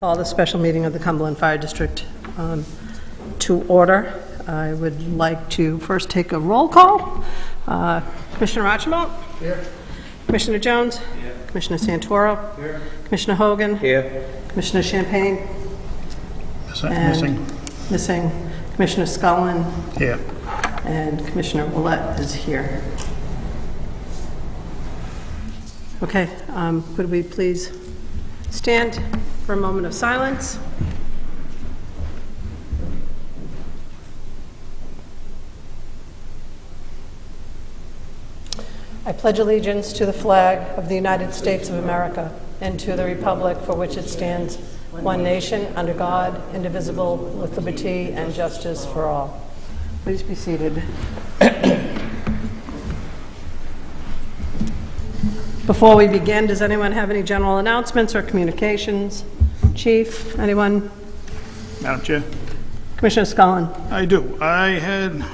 Call the special meeting of the Cumberland Fire District to order. I would like to first take a roll call. Commissioner Archibald? Here. Commissioner Jones? Here. Commissioner Santoro? Here. Commissioner Hogan? Here. Commissioner Champagne? Missing. Commissioner Scullin? Here. And Commissioner Willett is here. Okay, could we please stand for a moment of silence? I pledge allegiance to the flag of the United States of America and to the republic for which it stands, one nation, under God, indivisible, with liberty and justice for all. Please be seated. Before we begin, does anyone have any general announcements or communications? Chief, anyone? Madam Chair. Commissioner Scullin. I do. I had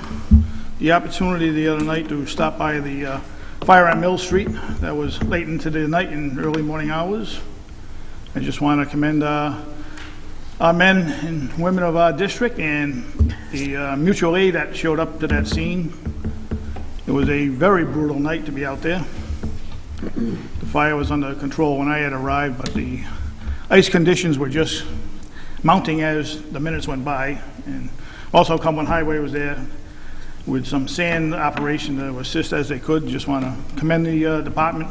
the opportunity the other night to stop by the fire on Mill Street. That was late into the night and early morning hours. I just want to commend our men and women of our district and the mutual aid that showed up to that scene. It was a very brutal night to be out there. The fire was under control when I had arrived, but the ice conditions were just mounting as the minutes went by. And also Cumberland Highway was there with some sand operation to assist as they could. Just want to commend the department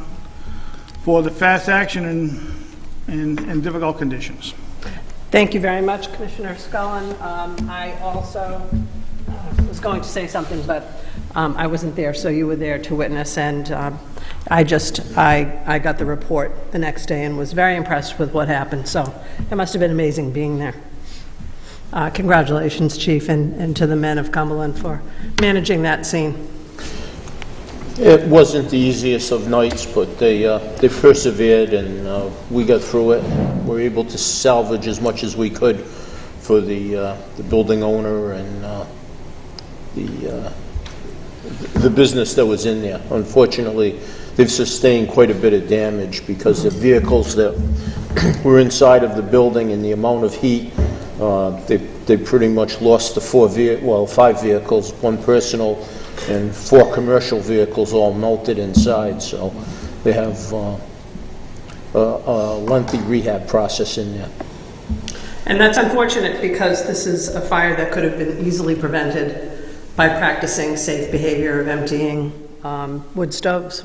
for the fast action in difficult conditions. Thank you very much, Commissioner Scullin. I also was going to say something, but I wasn't there, so you were there to witness, and I got the report the next day and was very impressed with what happened, so it must have been amazing being there. Congratulations, Chief, and to the men of Cumberland for managing that scene. It wasn't the easiest of nights, but they persevered, and we got through it. We were able to salvage as much as we could for the building owner and the business that was in there. Unfortunately, they've sustained quite a bit of damage because the vehicles that were inside of the building and the amount of heat, they pretty much lost the 5 vehicles, 1 personal and 4 commercial vehicles all melted inside. So they have a lengthy rehab process in there. And that's unfortunate because this is a fire that could have been easily prevented by practicing safe behavior of emptying wood stoves.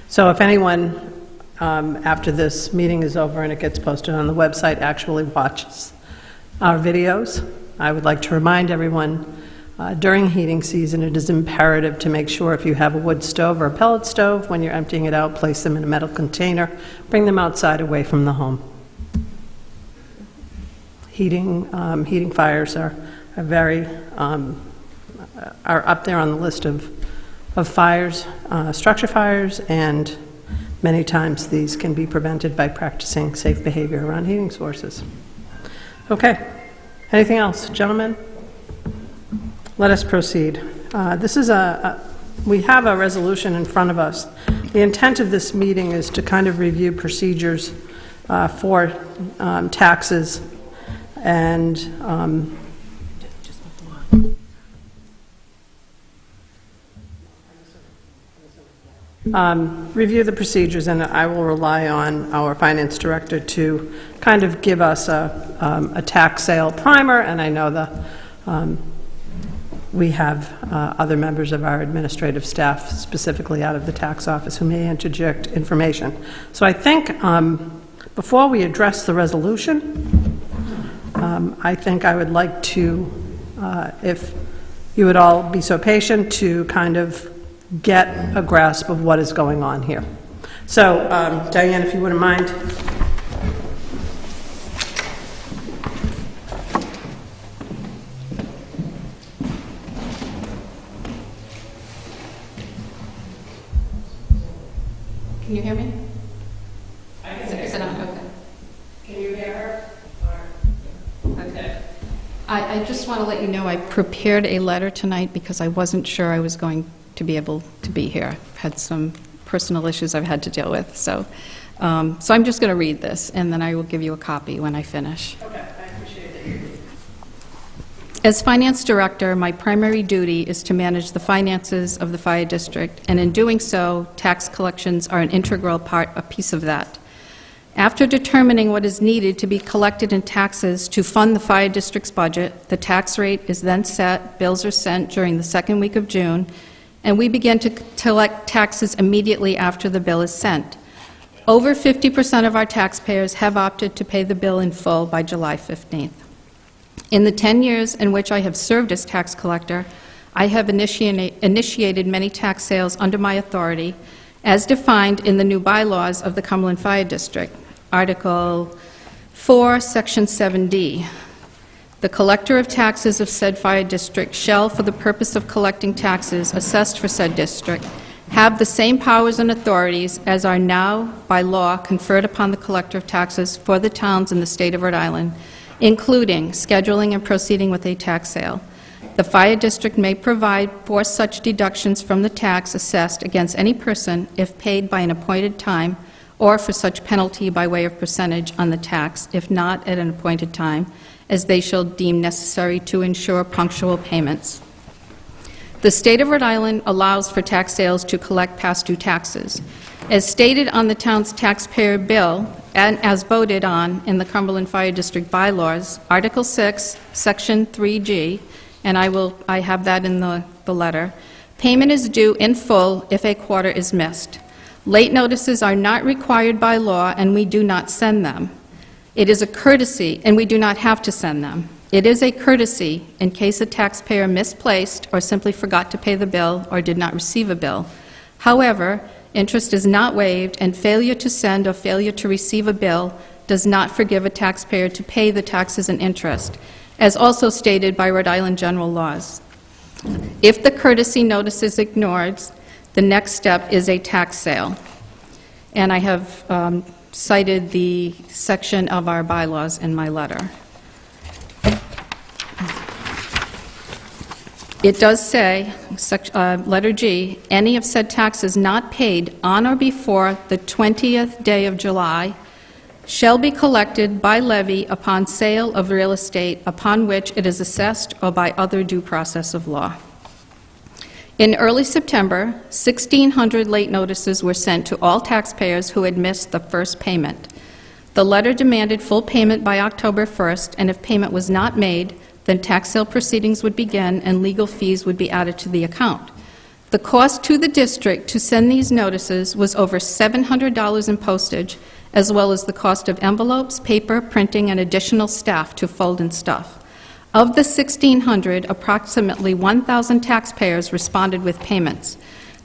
So if anyone, after this meeting is over and it gets posted on the website, actually watches our videos, I would like to remind everyone during heating season, it is imperative to make sure if you have a wood stove or a pellet stove, when you're emptying it out, place them in a metal container, bring them outside away from the home. Heating fires are very are up there on the list of fires, structure fires, and many times these can be prevented by practicing safe behavior around heating sources. Okay, anything else, gentlemen? Let us proceed. This is we have a resolution in front of us. The intent of this meeting is to kind of review procedures for taxes and review the procedures, and I will rely on our finance director to kind of give us a tax sale primer, and I know we have other members of our administrative staff, specifically out of the tax office, who may interject information. So I think before we address the resolution, I think I would like to, if you would all be so patient, to kind of get a grasp of what is going on here. So, Diane, if you wouldn't mind. Can you hear me? Is it on? Okay. Can you hear her? Okay. I just want to let you know I prepared a letter tonight because I wasn't sure I was going to be able to be here. I've had some personal issues I've had to deal with, so So I'm just going to read this, and then I will give you a copy when I finish. Okay, I appreciate that. As Finance Director, my primary duty is to manage the finances of the Fire District, and in doing so, tax collections are an integral a piece of that. After determining what is needed to be collected in taxes to fund the Fire District's budget, the tax rate is then set, bills are sent during the second week of June, and we begin to collect taxes immediately after the bill is sent. Over 50% of our taxpayers have opted to pay the bill in full by July 15th. In the 10 years in which I have served as tax collector, I have initiated many tax sales under my authority, as defined in the new bylaws of the Cumberland Fire District, Article 4, Section 7D. The collector of taxes of said fire district shall, for the purpose of collecting taxes assessed for said district, have the same powers and authorities as are now by law conferred upon the collector of taxes for the towns in the state of Rhode Island, including scheduling and proceeding with a tax sale. The fire district may provide for such deductions from the tax assessed against any person if paid by an appointed time, or for such penalty by way of percentage on the tax, if not at an appointed time, as they shall deem necessary to ensure punctual payments. The state of Rhode Island allows for tax sales to collect past due taxes. As stated on the town's taxpayer bill, and as voted on in the Cumberland Fire District bylaws, Article 6, Section 3G, and I have that in the letter, payment is due in full if a quarter is missed. Late notices are not required by law, and we do not send them. It is a courtesy, and we do not have to send them. It is a courtesy in case a taxpayer misplaced or simply forgot to pay the bill or did not receive a bill. However, interest is not waived, and failure to send or failure to receive a bill does not forgive a taxpayer to pay the taxes and interest, as also stated by Rhode Island general laws. If the courtesy notice is ignored, the next step is a tax sale. And I have cited the section of our bylaws in my letter. It does say, letter G, any of said taxes not paid on or before the 20th day of July shall be collected by levy upon sale of real estate upon which it is assessed or by other due process of law. In early September, 1,600 late notices were sent to all taxpayers who had missed the first payment. The letter demanded full payment by October 1st, and if payment was not made, then tax sale proceedings would begin and legal fees would be added to the account. The cost to the district to send these notices was over $700 in postage, as well as the cost of envelopes, paper, printing, and additional staff to fold and stuff. Of the 1,600, approximately 1,000 taxpayers responded with payments.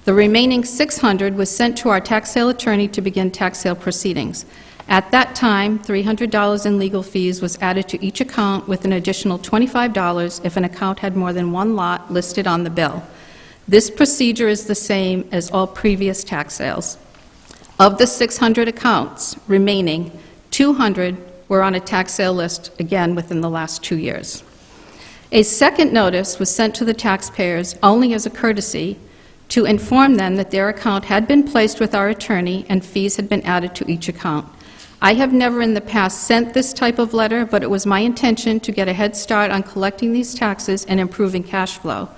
The remaining 600 was sent to our tax sale attorney to begin tax sale proceedings. At that time, $300 in legal fees was added to each account, with an additional $25 if an account had more than one lot listed on the bill. This procedure is the same as all previous tax sales. Of the 600 accounts remaining, 200 were on a tax sale list, again, within the last 2 years. A second notice was sent to the taxpayers only as a courtesy to inform them that their account had been placed with our attorney and fees had been added to each account. I have never in the past sent this type of letter, but it was my intention to get a head start on collecting these taxes and improving cash flow.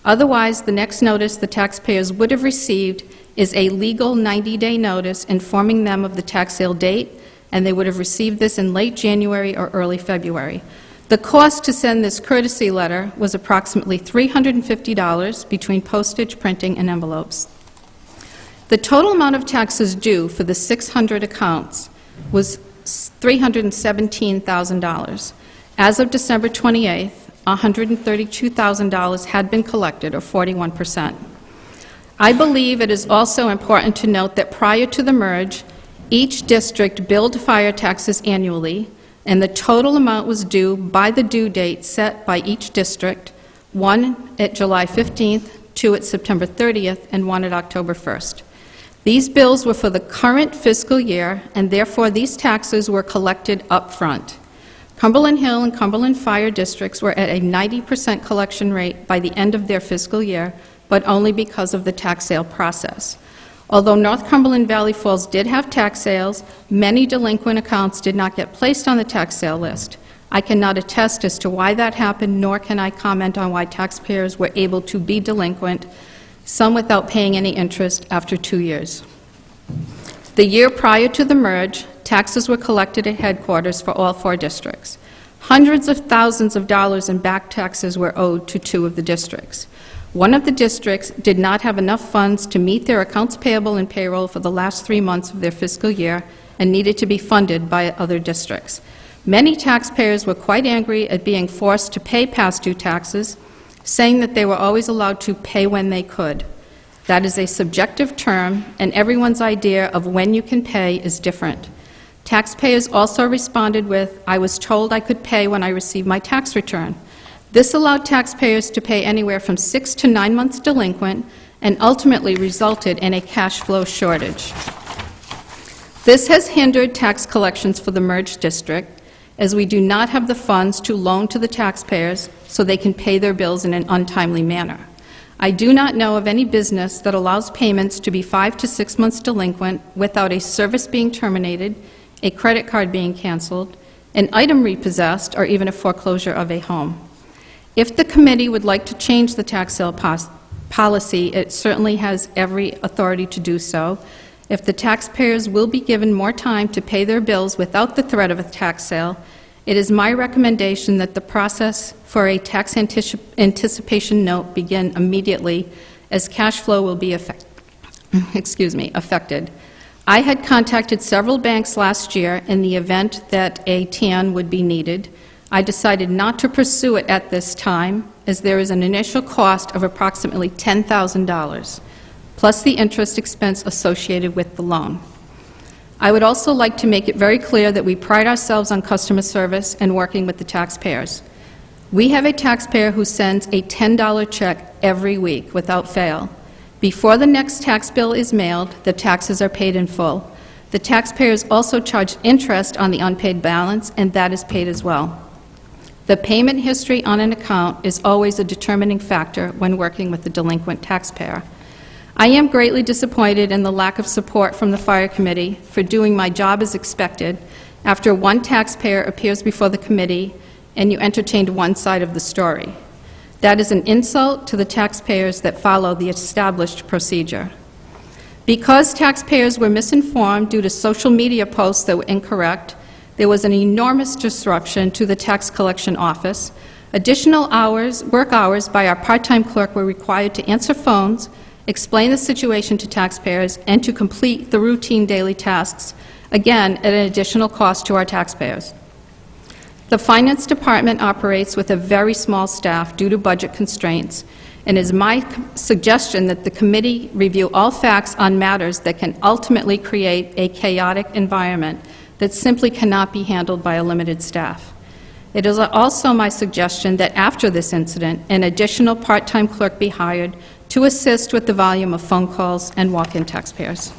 Otherwise, the next notice the taxpayers would have received is a legal 90-day notice informing them of the tax sale date, and they would have received this in late January or early February. The cost to send this courtesy letter was approximately $350 between postage, printing, and envelopes. The total amount of taxes due for the 600 accounts was $317,000. As of December 28th, $132,000 had been collected, or 41%. I believe it is also important to note that prior to the merge, each district billed fire taxes annually, and the total amount was due by the due date set by each district, one at July 15th, two at September 30th, and one at October 1st. These bills were for the current fiscal year, and therefore these taxes were collected up front. Cumberland Hill and Cumberland Fire Districts were at a 90% collection rate by the end of their fiscal year, but only because of the tax sale process. Although North Cumberland Valley Falls did have tax sales, many delinquent accounts did not get placed on the tax sale list. I cannot attest as to why that happened, nor can I comment on why taxpayers were able to be delinquent, some without paying any interest after 2 years. The year prior to the merge, taxes were collected at headquarters for all 4 districts. Hundreds of thousands of dollars in back taxes were owed to 2 of the districts. One of the districts did not have enough funds to meet their accounts payable and payroll for the last 3 months of their fiscal year and needed to be funded by other districts. Many taxpayers were quite angry at being forced to pay past due taxes, saying that they were always allowed to pay when they could. That is a subjective term, and everyone's idea of when you can pay is different. Taxpayers also responded with, "I was told I could pay when I received my tax return." This allowed taxpayers to pay anywhere from 6 to 9 months delinquent and ultimately resulted in a cash flow shortage. This has hindered tax collections for the merged district, as we do not have the funds to loan to the taxpayers so they can pay their bills in an untimely manner. I do not know of any business that allows payments to be 5 to 6 months delinquent without a service being terminated, a credit card being canceled, an item repossessed, or even a foreclosure of a home. If the committee would like to change the tax sale policy, it certainly has every authority to do so. If the taxpayers will be given more time to pay their bills without the threat of a tax sale, it is my recommendation that the process for a tax anticipation note begin immediately, as cash flow will be affected. I had contacted several banks last year in the event that a TAN would be needed. I decided not to pursue it at this time, as there is an initial cost of approximately $10,000, plus the interest expense associated with the loan. I would also like to make it very clear that we pride ourselves on customer service and working with the taxpayers. We have a taxpayer who sends a $10 check every week without fail. Before the next tax bill is mailed, the taxes are paid in full. The taxpayers also charge interest on the unpaid balance, and that is paid as well. The payment history on an account is always a determining factor when working with the delinquent taxpayer. I am greatly disappointed in the lack of support from the Fire Committee for doing my job as expected after one taxpayer appears before the committee and you entertained one side of the story. That is an insult to the taxpayers that follow the established procedure. Because taxpayers were misinformed due to social media posts that were incorrect, there was an enormous disruption to the tax collection office. Additional work hours by our part-time clerk were required to answer phones, explain the situation to taxpayers, and to complete the routine daily tasks, again, at an additional cost to our taxpayers. The Finance Department operates with a very small staff due to budget constraints, and it is my suggestion that the committee review all facts on matters that can ultimately create a chaotic environment that simply cannot be handled by a limited staff. It is also my suggestion that after this incident, an additional part-time clerk be hired to assist with the volume of phone calls and walk-in taxpayers.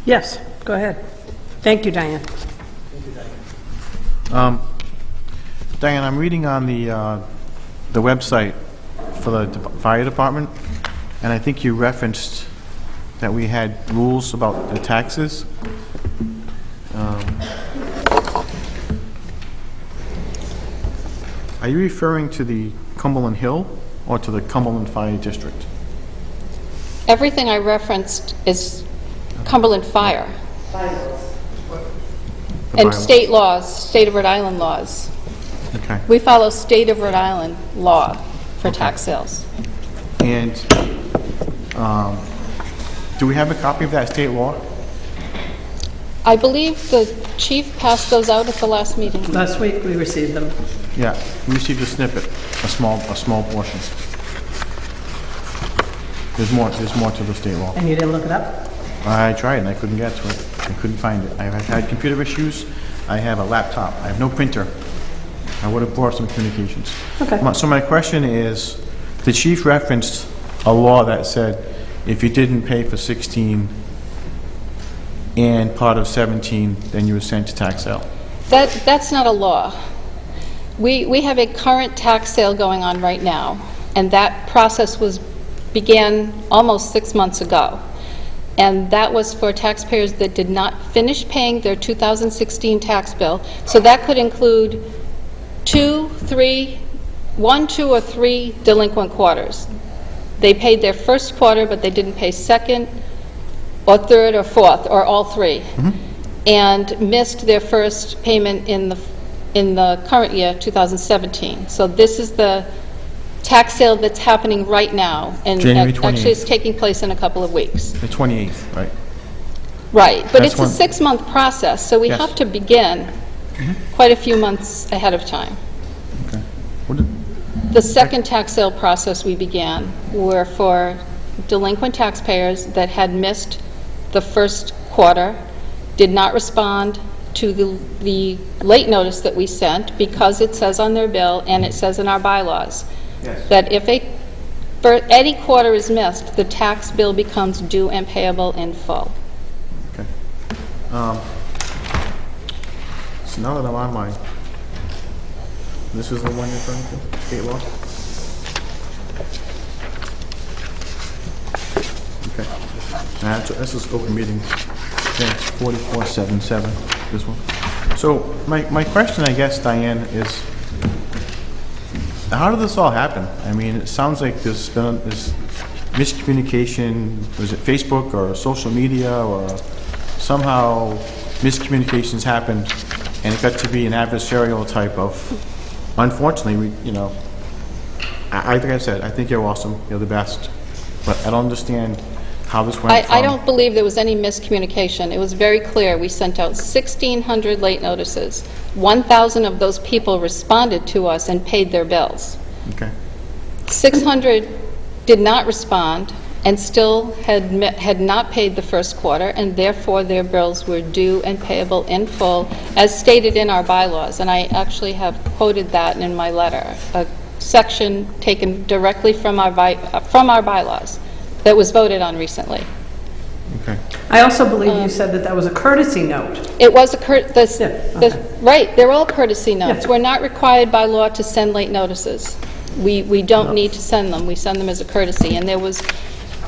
Yes, go ahead. Thank you, Diane. Diane, I'm reading on the website for the fire department, and I think you referenced that we had rules about the taxes. Are you referring to the Cumberland Hill or to the Cumberland Fire District? Everything I referenced is Cumberland Fire. And state laws, state of Rhode Island laws. Okay. We follow state of Rhode Island law for tax sales. And do we have a copy of that state law? I believe the chief passed those out at the last meeting. Last week, we received them. Yeah, we received a snippet, a small portion. There's more to the state law. And you didn't look it up? I tried and I couldn't get to it. I couldn't find it. I've had computer issues. I have a laptop. I have no printer. I would have brought some communications. Okay. So my question is, the chief referenced a law that said if you didn't pay for 16 and part of 17, then you were sent to tax sale? That's not a law. We have a current tax sale going on right now, and that process began almost 6 months ago. And that was for taxpayers that did not finish paying their 2016 tax bill. So that could include 1, 2, or 3 delinquent quarters. They paid their first quarter, but they didn't pay second, or third, or fourth, or all 3, and missed their first payment in the current year, 2017. So this is the tax sale that's happening right now, and January actually 28th. it's taking place in a couple of weeks. The 28th, right? Right, but That's it's a when- 6-month process, so we Yes. have to begin quite a few months ahead of time. Okay. What did- The second tax sale process we began were for delinquent taxpayers that had missed the first quarter, did not respond to the late notice that we sent because it says on their bill and it says in our bylaws that if any quarter is missed, the tax bill becomes due and payable in full. Okay. So now that I'm on my, this is the one you're referring to, state law? Okay. This is open meeting, yeah, 4477, this one. So my question, I guess, Diane, is how did this all happen? I mean, it sounds like there's been this miscommunication, was it Facebook or social media, or somehow miscommunications happened and it got to be an adversarial type of, unfortunately, like I said, I think you're awesome, you're the best, but I don't understand how this went from... I don't believe there was any miscommunication. It was very clear. We sent out 1,600 late notices. 1,000 of those people responded to us and paid their bills. Okay. 600 did not respond and still had not paid the first quarter, and therefore their bills were due and payable in full, as stated in our bylaws. And I actually have quoted that in my letter, a section taken directly from our bylaws that was voted on recently. Okay. I also believe you said that was a courtesy note. It was right, they're all courtesy notes. Yeah. We're not required by law to send late notices. We don't need to send them. We send them as a courtesy. And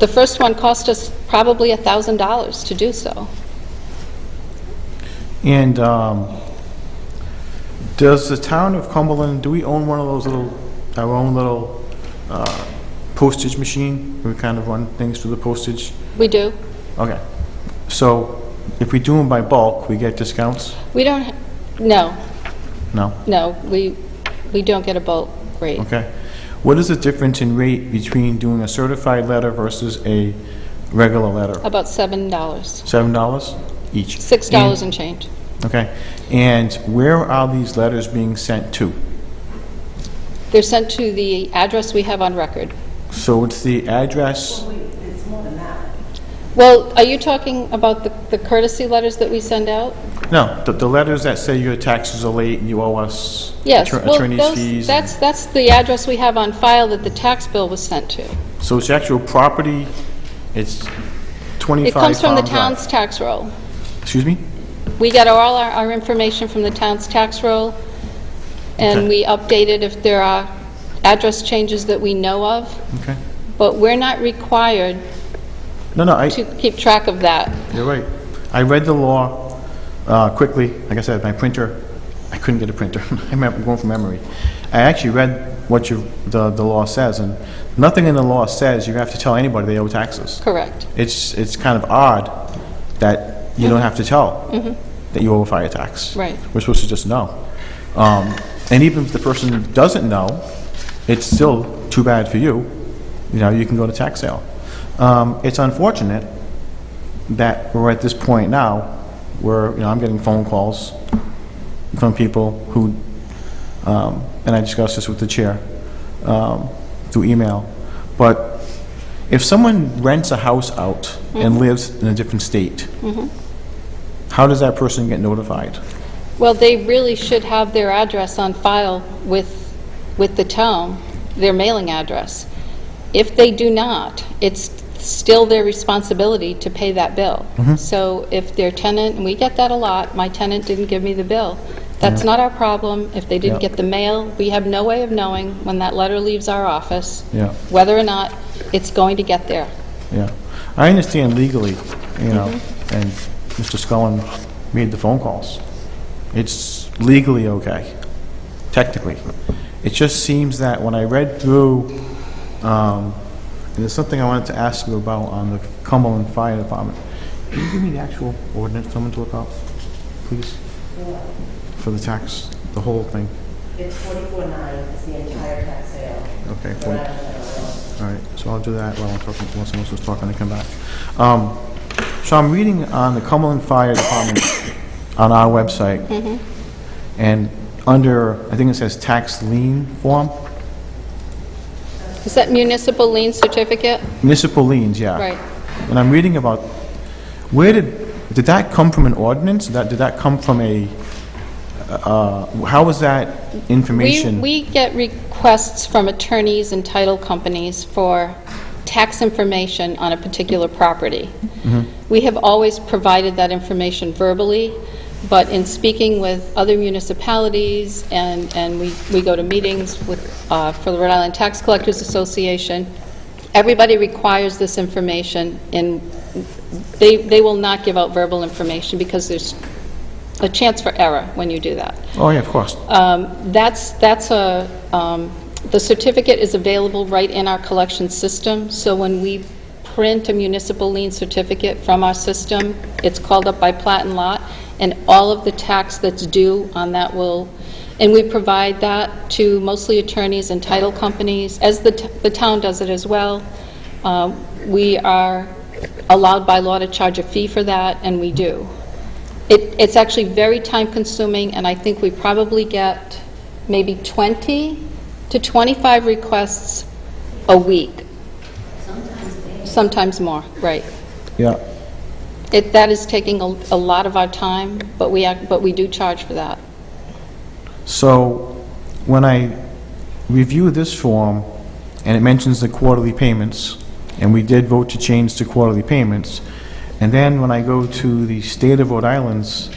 the first one cost us probably $1,000 to do so. And does the town of Cumberland, do we own one of those our own little postage machine? We kind of run things through the postage? We do. Okay. So if we do them by bulk, we get discounts? We don't, no, No? we don't get a bulk rate. Okay. What is the difference in rate between doing a certified letter versus a regular letter? About $7. $7 each? $6 and change. Okay. And where are these letters being sent to? They're sent to the address we have on record. So it's the address, Well, are you talking about the courtesy letters that we send out? no, the letters that say your taxes are late and you owe us Yes, well, attorney's fees. that's the address we have on file that the tax bill was sent to. So it's actual property, it's 25 It comes from the Farm Drive. town's tax roll. Excuse me? We get all our information from the town's tax roll, and Okay. we update it if there are address changes that we know of, Okay. but we're not required No, to keep track of that. you're right. I read the law quickly. Like I said, my printer, I couldn't get a printer. I'm going from memory. I actually read what the law says, and nothing in the law says you have to tell anybody they owe taxes. Correct. It's kind of odd that you don't have to tell that you owe a fire tax. Right. We're supposed to just know. And even if the person doesn't know, it's still too bad for you. You can go to tax sale. It's unfortunate that we're at this point now where, I'm getting phone calls from people who, and I discussed this with the chair, through email, but if someone rents a house out and lives in a different state, how does that person get notified? Well, they really should have their address on file with the town, their mailing address. If they do not, it's still their responsibility to pay that bill. So if their tenant, and we get that a lot, my tenant didn't give me the bill, that's not our problem. If they didn't Yeah. get the mail, we have no way of knowing when that letter leaves our office, Yeah. whether or not it's going to get there. Yeah. I understand legally, and Mr. Scullin made the phone calls. It's legally okay, technically. It just seems that when I read through, and there's something I wanted to ask you about on the Cumberland Fire Department. Can you give me the actual ordinance someone to look up, please? For the tax, the whole thing? It's 44.9, it's the entire tax sale. Okay, cool. All right, so I'll do that while I'm talking, while someone else is talking, I come back. So I'm reading on the Cumberland Fire Department on our website, and under, I think it says tax lien form, Is that municipal lien certificate? municipal liens, yeah. Right. And I'm reading about, where did that come from an ordinance? Did that come from a, how was that information? We get requests from attorneys and title companies for tax information on a particular property. We have always provided that information verbally, but in speaking with other municipalities, and we go to meetings with, for the Rhode Island Tax Collectors Association, everybody requires this information, and they will not give out verbal information because there's a chance for error when you do that. Oh, yeah, of course. The certificate is available right in our collection system, so when we print a municipal lien certificate from our system, it's called up by plat and lot, and all of the tax that's due on that will, and we provide that to mostly attorneys and title companies, as the town does it as well. We are allowed by law to charge a fee for that, and we do. It's actually very time-consuming, and I think we probably get maybe 20 to 25 requests a week. Sometimes more, right. Yeah. That is taking a lot of our time, but we do charge for that. So when I review this form, and it mentions the quarterly payments, and we did vote to change to quarterly payments, and then when I go to the State of Rhode Island's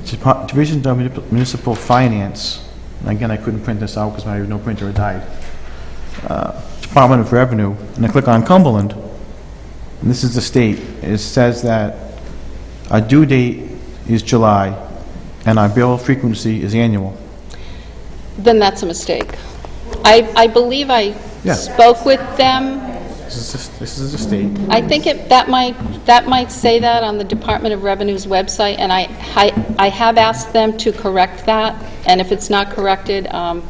Division of Municipal Finance, and again, I couldn't print this out because my no printer had died, Department of Revenue, and I click on Cumberland, and this is the state. It says that our due date is July, and our bill frequency is annual. Then that's a mistake. I believe I Yeah. spoke with them. This is the state. I think that might say that on the Department of Revenue's website, and I have asked them to correct that, and if it's not corrected, I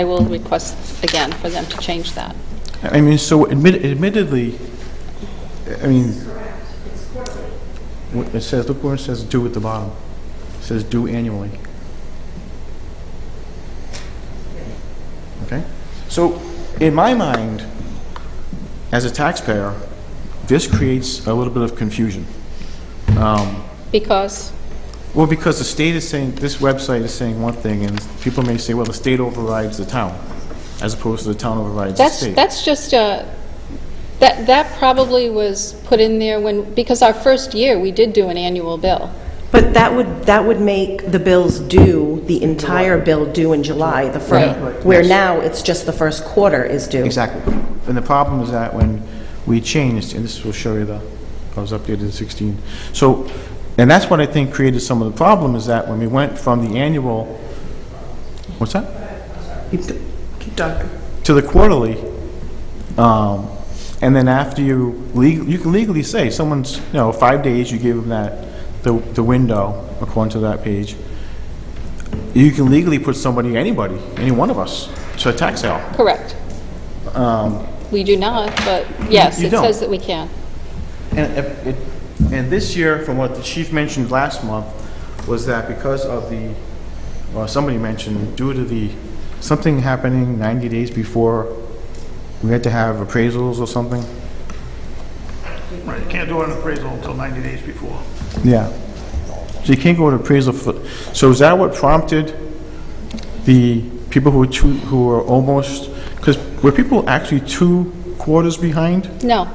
will request again for them to change that. I mean, so admittedly, I mean, it says, look where it says due at the bottom. It says due annually. Okay? So, in my mind, as a taxpayer, this creates a little bit of confusion. Because, Well, because the state is saying, this website is saying one thing, and people may say, well, the state overrides the town, as opposed to the town overrides the state. that's just that probably was put in there because our first year, we did do an annual bill. But that would make the bills due, the entire bill due in July, the first, Right. where now it's just the first quarter is due. Exactly. And the problem is that when we changed, and this will show you I was updated to 16. So, and that's what I think created some of the problem, is that when we went from the annual, what's that? Keep talking. To the quarterly, and then after you can legally say, someone's, 5 days, you give them the window, according to that page, you can legally put anybody, any one of us, to a tax sale. Correct. We do not, but yes, You it don't. says that we can. And this year, from what the chief mentioned last month, was that because of somebody mentioned, due to something happening 90 days before, we had to have appraisals or something? Right, you can't do an appraisal until 90 days before. Yeah. So you can't go to appraisal so is that what prompted the people who were almost, because were people actually too quarters behind? No,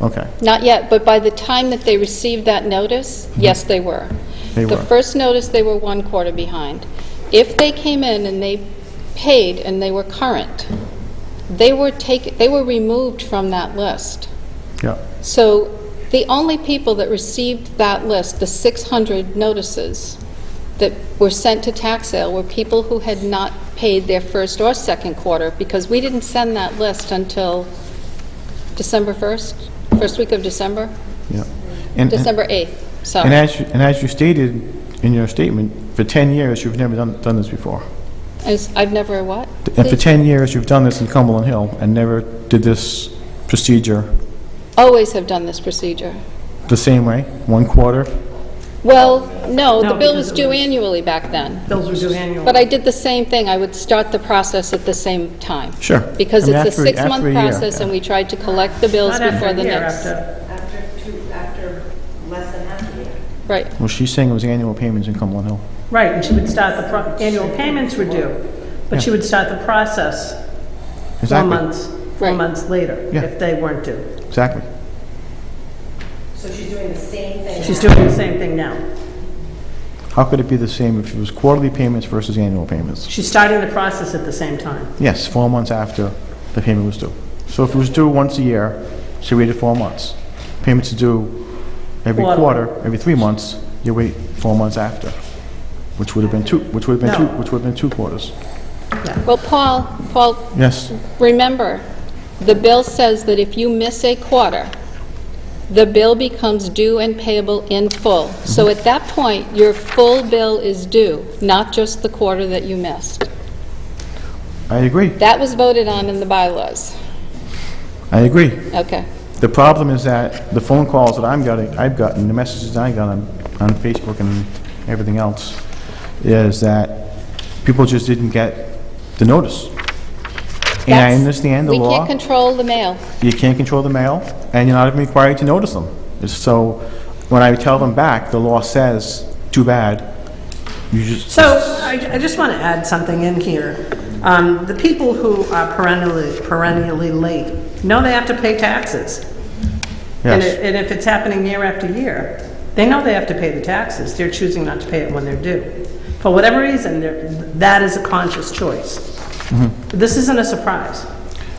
Okay. not yet, but by the time that they received that notice, yes, they were. They The were. first notice, they were 1 quarter behind. If they came in and they paid and they were current, they were removed from that list. Yeah. So the only people that received that list, the 600 notices that were sent to tax sale, were people who had not paid their first or second quarter, because we didn't send that list until December 1st, first week of December, Yeah. And- December 8th, so. And as you stated in your statement, for 10 years, you've never done this before. I've never what? And for Please? 10 years, you've done this in Cumberland Hill and never did this procedure Always have done this procedure. the same way, 1 quarter? Well, no, the No, bill because was it due was- annually back then. Bills were due annually. But I did the same thing. I would start the process at the same time. Sure. Because I mean, it's a after 6-month a year, process, yeah. and we tried to collect the bills Not after before a the year, next. After less than half a year. Right. Well, she's saying it was annual payments in Cumberland Hill. Right, and she would start annual payments were due, but she would start the process 4 Exactly. months, 4 Right. months later, Yeah. if they weren't due. Exactly. So she's doing the same thing. She's doing the same thing now. How could it be the same if it was quarterly payments versus annual payments? She's starting the process at the same time. Yes, 4 months after the payment was due. So if it was due once a year, she waited 4 months. Payments are due every Quarter. quarter, every 3 months, you wait 4 months after, which would have been two quarters. Well, Paul, Yes, remember, the bill says that if you miss a quarter, the bill becomes due and payable in full. So at that point, your full bill is due, not just the quarter that you missed. I agree. That was voted on in the bylaws. I agree. Okay. The problem is that the phone calls that I've gotten, the messages I got on Facebook and everything else, is that people just didn't get the notice. And I That's- understand the We law. can't control the mail. You can't control the mail, and you're not even required to notice them. So when I tell them back, the law says, too bad, you just... So I just want to add something in here. The people who are perennially late know they have to pay taxes. And Yes, and if it's happening year after year, they know they have to pay the taxes. They're choosing not to pay it when they're due. For whatever reason, that is a conscious choice. This isn't a surprise.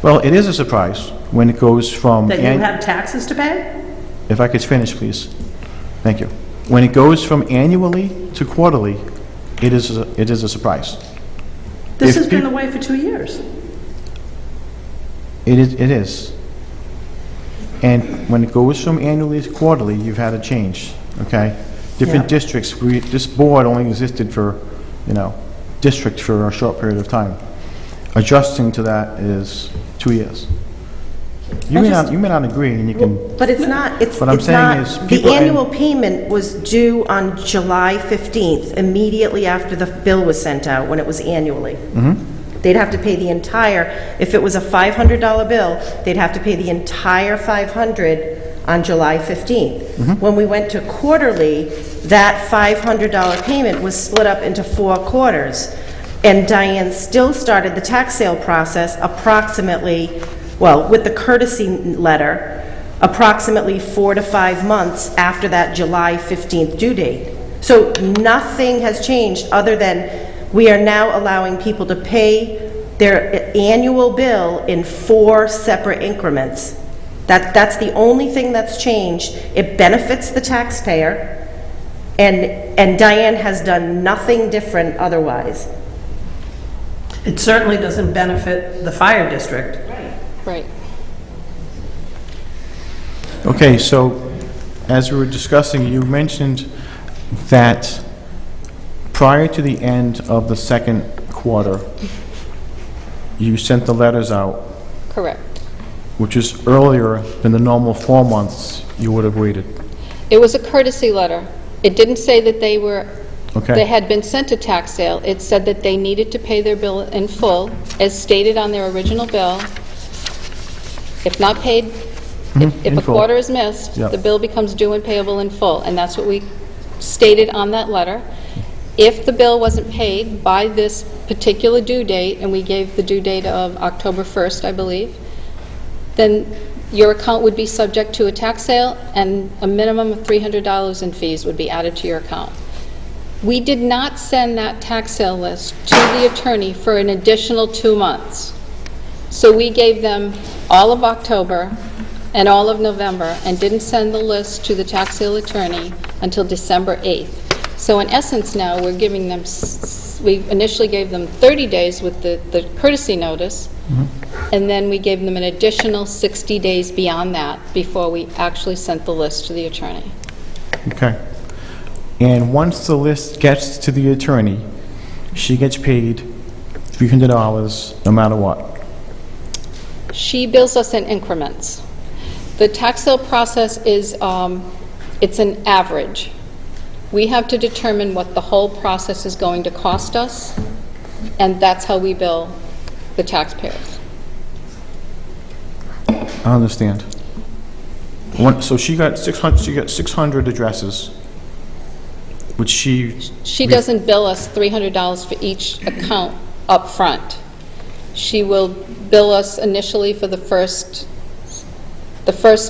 well, it is a surprise when it goes from... That you have taxes to pay? If I could finish, please. Thank you. When it goes from annually to quarterly, it is a surprise. This If has been peop- the way for 2 years. It is. And when it goes from annually to quarterly, you've had a change, okay? Different Yeah. districts, this board only existed for, district for a short period of time. Adjusting to that is 2 years. You may not agree, and you can, But it's not, it's What I'm it's saying not, is the people- annual payment was due on July 15th, immediately after the bill was sent out, when it was annually. They'd have to pay the entire, if it was a $500 bill, they'd have to pay the entire 500 on July 15th. When we went to quarterly, that $500 payment was split up into 4 quarters. And Diane still started the tax sale process approximately, well, with the courtesy letter, approximately 4 to 5 months after that July 15th due date. So nothing has changed other than we are now allowing people to pay their annual bill in 4 separate increments. That's the only thing that's changed. It benefits the taxpayer, and Diane has done nothing different otherwise. It certainly doesn't benefit the fire district. Right. okay, so as we were discussing, you mentioned that prior to the end of the second quarter, you sent the letters out, Correct. which is earlier than the normal 4 months you would have waited. It was a courtesy letter. It didn't say that they Okay. had been sent to tax sale. It said that they needed to pay their bill in full, as stated on their original bill. If not paid, if in a full. quarter is missed, Yep. the bill becomes due and payable in full, and that's what we stated on that letter. If the bill wasn't paid by this particular due date, and we gave the due date of October 1st, I believe, then your account would be subject to a tax sale, and a minimum of $300 in fees would be added to your account. We did not send that tax sale list to the attorney for an additional 2 months. So we gave them all of October and all of November and didn't send the list to the tax sale attorney until December 8th. So in essence now, we're giving them, we initially gave them 30 days with the courtesy notice, and then we gave them an additional 60 days beyond that before we actually sent the list to the attorney. Okay. And once the list gets to the attorney, she gets paid $300 no matter what. She bills us in increments. The tax sale process is, it's an average. We have to determine what the whole process is going to cost us, and that's how we bill the taxpayers. I understand. So she got 600 addresses, which She doesn't bill us $300 for each account up front. She will bill us initially for the first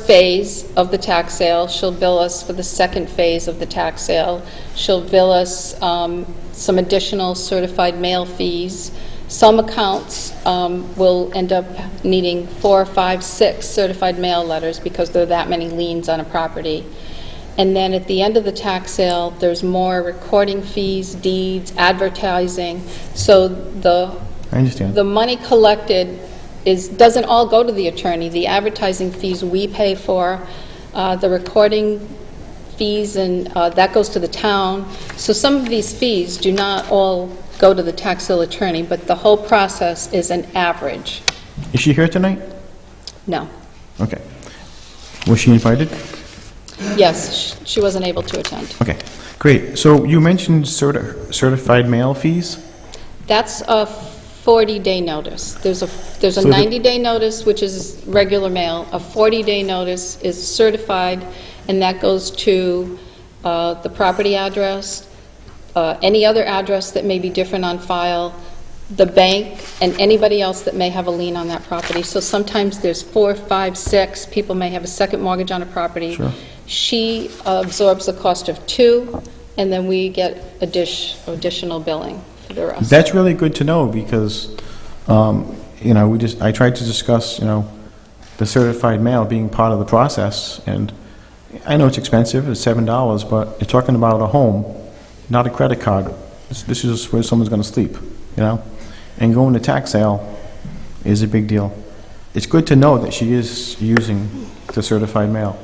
phase of the tax sale. She'll bill us for the second phase of the tax sale. She'll bill us some additional certified mail fees. Some accounts will end up needing 4, 5, 6 certified mail letters because there are that many liens on a property. And then at the end of the tax sale, there's more recording fees, deeds, advertising. So I understand. the money collected doesn't all go to the attorney. The advertising fees we pay for, the recording fees, and that goes to the town. So some of these fees do not all go to the tax sale attorney, but the whole process is an average. Is she here tonight? No. Okay. Was she invited? Yes, she wasn't able to attend. Okay, great. So you mentioned certified mail fees? That's a 40-day notice. There's a So the- 90-day notice, which is regular mail. A 40-day notice is certified, and that goes to the property address, any other address that may be different on file, the bank, and anybody else that may have a lien on that property. So sometimes there's 4, 5, 6. People may have a second mortgage on a property. Sure. She absorbs the cost of 2, and then we get additional billing for the rest. That's really good to know because, I tried to discuss, the certified mail being part of the process, and I know it's expensive, it's $7, but you're talking about a home, not a credit card. This is where someone's gonna sleep, And going to tax sale is a big deal. It's good to know that she is using the certified mail.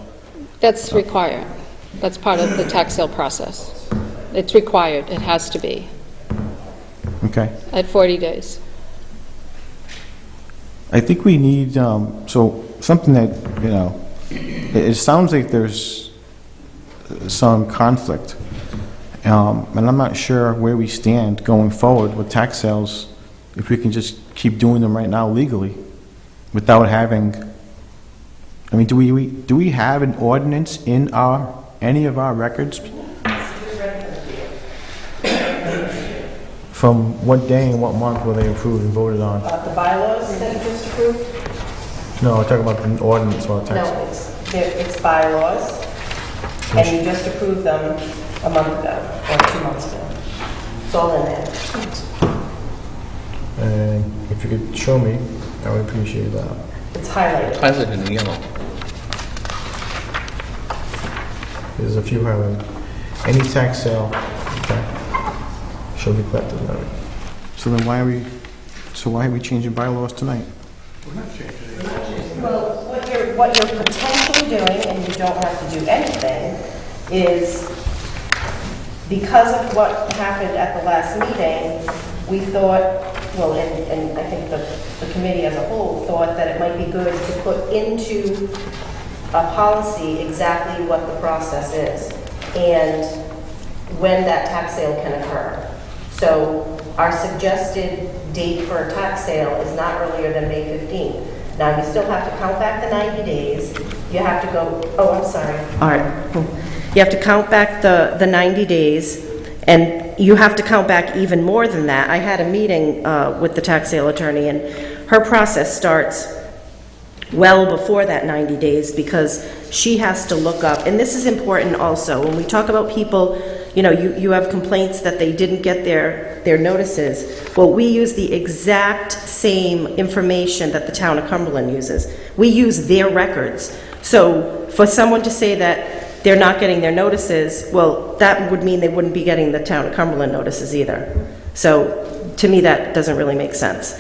That's required. That's part of the tax sale process. It's required. It has to be Okay. at 40 days. I think we need, so something that, it sounds like there's some conflict. And I'm not sure where we stand going forward with tax sales, if we can just keep doing them right now legally without having, do we have an ordinance in any of our records? From what day and what month were they approved and voted on? The bylaws that you just approved? No, I'm talking about an ordinance about tax. No, it's bylaws, and you just approved them a month ago, or 2 months ago. It's all in there. And if you could show me, I would appreciate that. It's highlighted. Highlighted in yellow. There's a few highlighted. Any tax sale, okay, shall be collected. So then why are we changing bylaws tonight? Well, what you're potentially doing, and you don't have to do anything, is because of what happened at the last meeting, we thought, well, and I think the committee as a whole thought that it might be good to put into a policy exactly what the process is and when that tax sale can occur. So our suggested date for a tax sale is not earlier than May 15th. Now, you still have to count back the 90 days. You have to go, oh, I'm sorry. All right. You have to count back the 90 days, and you have to count back even more than that. I had a meeting with the tax sale attorney, and her process starts well before that 90 days, because she has to look up, and this is important also, when we talk about people, you know, you have complaints that they didn't get their notices. Well, we use the exact same information that the town of Cumberland uses. We use their records. So for someone to say that they're not getting their notices, well, that would mean they wouldn't be getting the town of Cumberland notices either. So to me, that doesn't really make sense.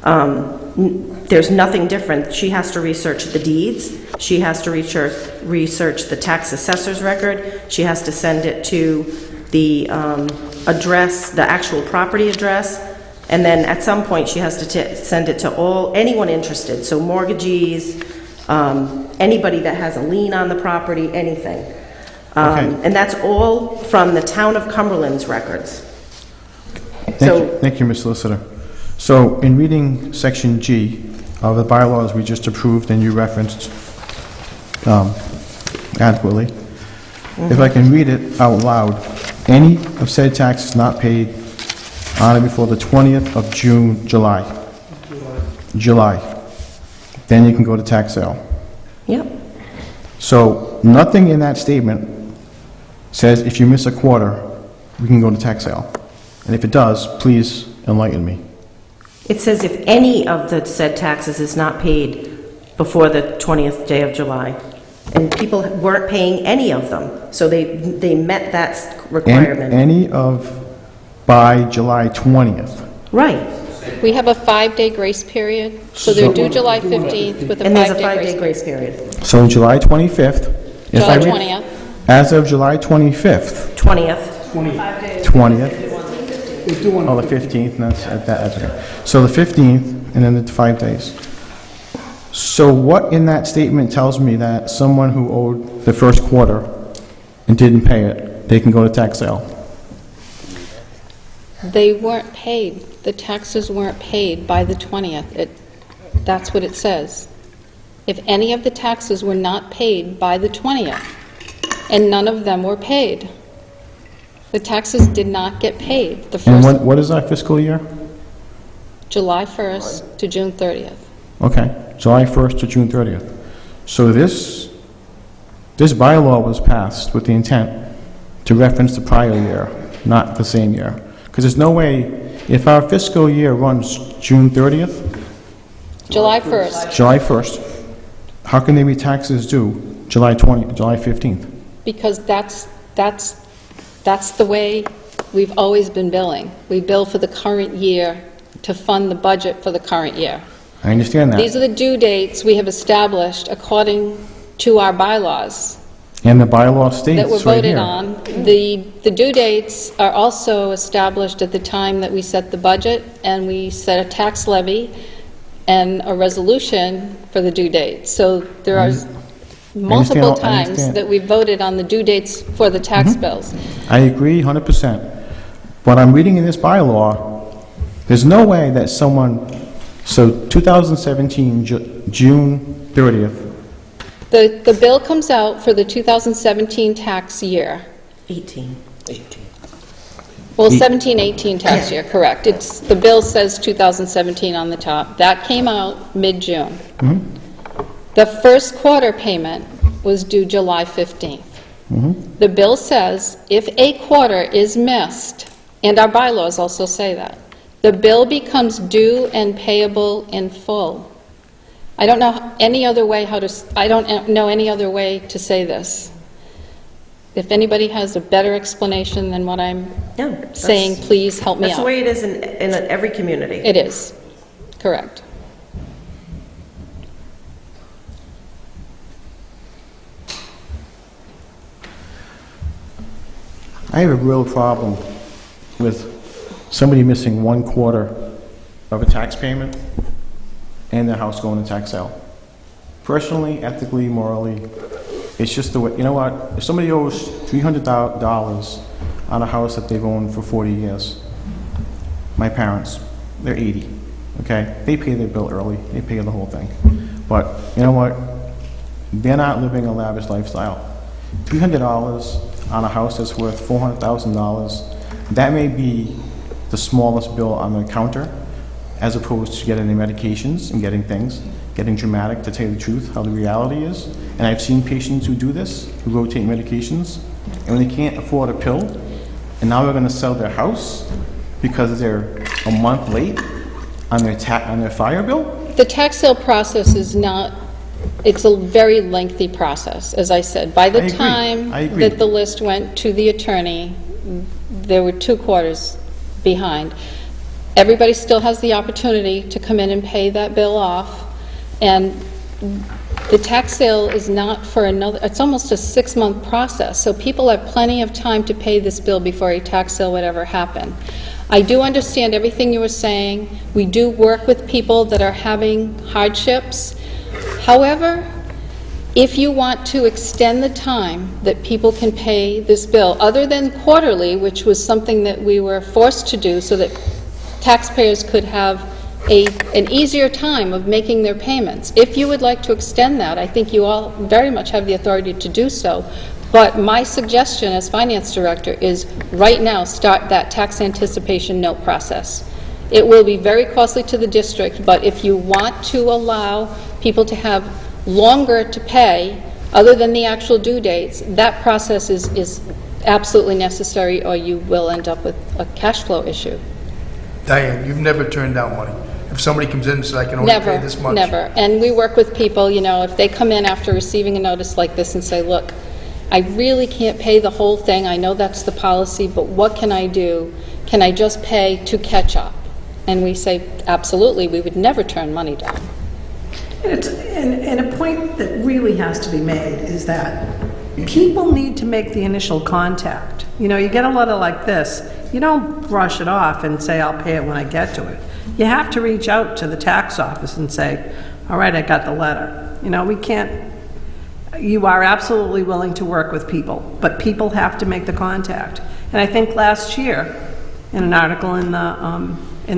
There's nothing different. She has to research the deeds. She has to research the tax assessor's record. She has to send it to the address, the actual property address, and then at some point she has to send it to anyone interested, so mortgagees, anybody that has a lien on the property, anything. And that's all from the town of Cumberland's records. Thank you, Ms. Solicitor. So in reading Section G of the bylaws we just approved and you referenced adequately, if I can read it out loud, any of said taxes not paid on or before the 20th of July, then you can go to tax sale. Yep. So nothing in that statement says if you miss a quarter, we can go to tax sale. And if it does, please enlighten me. It says if any of the said taxes is not paid before the 20th day of July. And people weren't paying any of them, so they met that requirement. Any of by July 20th. Right. We have a 5-day grace period, so they're due July 15th with a 5-day grace period. And there's a 5-day grace period. So July 25th. July 20th. As of July 25th. 20th. 20th. Oh, the 15th, that's okay. So the 15th, and then the 5 days. So what in that statement tells me that someone who owed the first quarter and didn't pay it, they can go to tax sale? They weren't paid. The taxes weren't paid by the 20th. That's what it says. If any of the taxes were not paid by the 20th, and none of them were paid, the taxes did not get paid. The first And what is our fiscal year? July 1st to June 30th. Okay, July 1st to June 30th. So this bylaw was passed with the intent to reference the prior year, not the same year. Because there's no way, if our fiscal year runs June 30th, July 1st, July 1st, how can there be taxes due July 15th? because that's the way we've always been billing. We bill for the current year to fund the budget for the current year. I understand that. These are the due dates we have established according to our bylaws And the bylaw states that were right voted here. on. The due dates are also established at the time that we set the budget, and we set a tax levy and a resolution for the due date. So there are multiple I times understand. that we voted on the due dates for the tax bills. I agree 100%. But I'm reading in this bylaw, there's no way that someone, so 2017, June 30th, The bill comes out for the 2017 tax year. 18. Well, 17-18 tax year, correct. The bill says 2017 on the top. That came out mid-June. The first quarter payment was due July 15th. The bill says if a quarter is missed, and our bylaws also say that, the bill becomes due and payable in full. I don't know any other way I don't know any other way to say this. If anybody has a better explanation than what I'm saying, please help me out. That's the way it is in every community. It is, correct. I have a real problem with somebody missing 1 quarter of a tax payment and their house going to tax sale. Personally, ethically, morally, it's just the way, you know what? If somebody owes $300 on a house that they've owned for 40 years, my parents, they're 80, okay? They pay their bill early, they pay the whole thing. But you know what? They're not living a lavish lifestyle. $300 on a house that's worth $400,000, that may be the smallest bill on the counter, as opposed to getting the medications and getting things. getting dramatic, to tell you the truth, how the reality is. And I've seen patients who do this, who rotate medications, and when they can't afford a pill, and now they're gonna sell their house because they're a month late on their fire bill? The tax sale process is not, it's a very lengthy process, as I said. By the I agree. time I agree. that the list went to the attorney, there were 2 quarters behind. Everybody still has the opportunity to come in and pay that bill off, and the tax sale is not for another, it's almost a 6-month process, so people have plenty of time to pay this bill before a tax sale would ever happen. I do understand everything you were saying. We do work with people that are having hardships. However, if you want to extend the time that people can pay this bill, other than quarterly, which was something that we were forced to do so that taxpayers could have an easier time of making their payments. If you would like to extend that, I think you all very much have the authority to do so. But my suggestion as finance director is right now start that tax anticipation note process. It will be very costly to the district, but if you want to allow people to have longer to pay, other than the actual due dates, that process is absolutely necessary, or you will end up with a cash flow issue. Diane, you've never turned down money. If somebody comes in and says, I can only pay this much. Never. And we work with people, you know, if they come in after receiving a notice like this and say, look, I really can't pay the whole thing, I know that's the policy, but what can I do? Can I just pay to catch up? And we say, absolutely, we would never turn money down. And a point that really has to be made is that people need to make the initial contact. You know, you get a letter like this, you don't brush it off and say, I'll pay it when I get to it. You have to reach out to the tax office and say, all right, I got the letter. You know, we can't, you are absolutely willing to work with people, but people have to make the contact. And I think last year, in an article in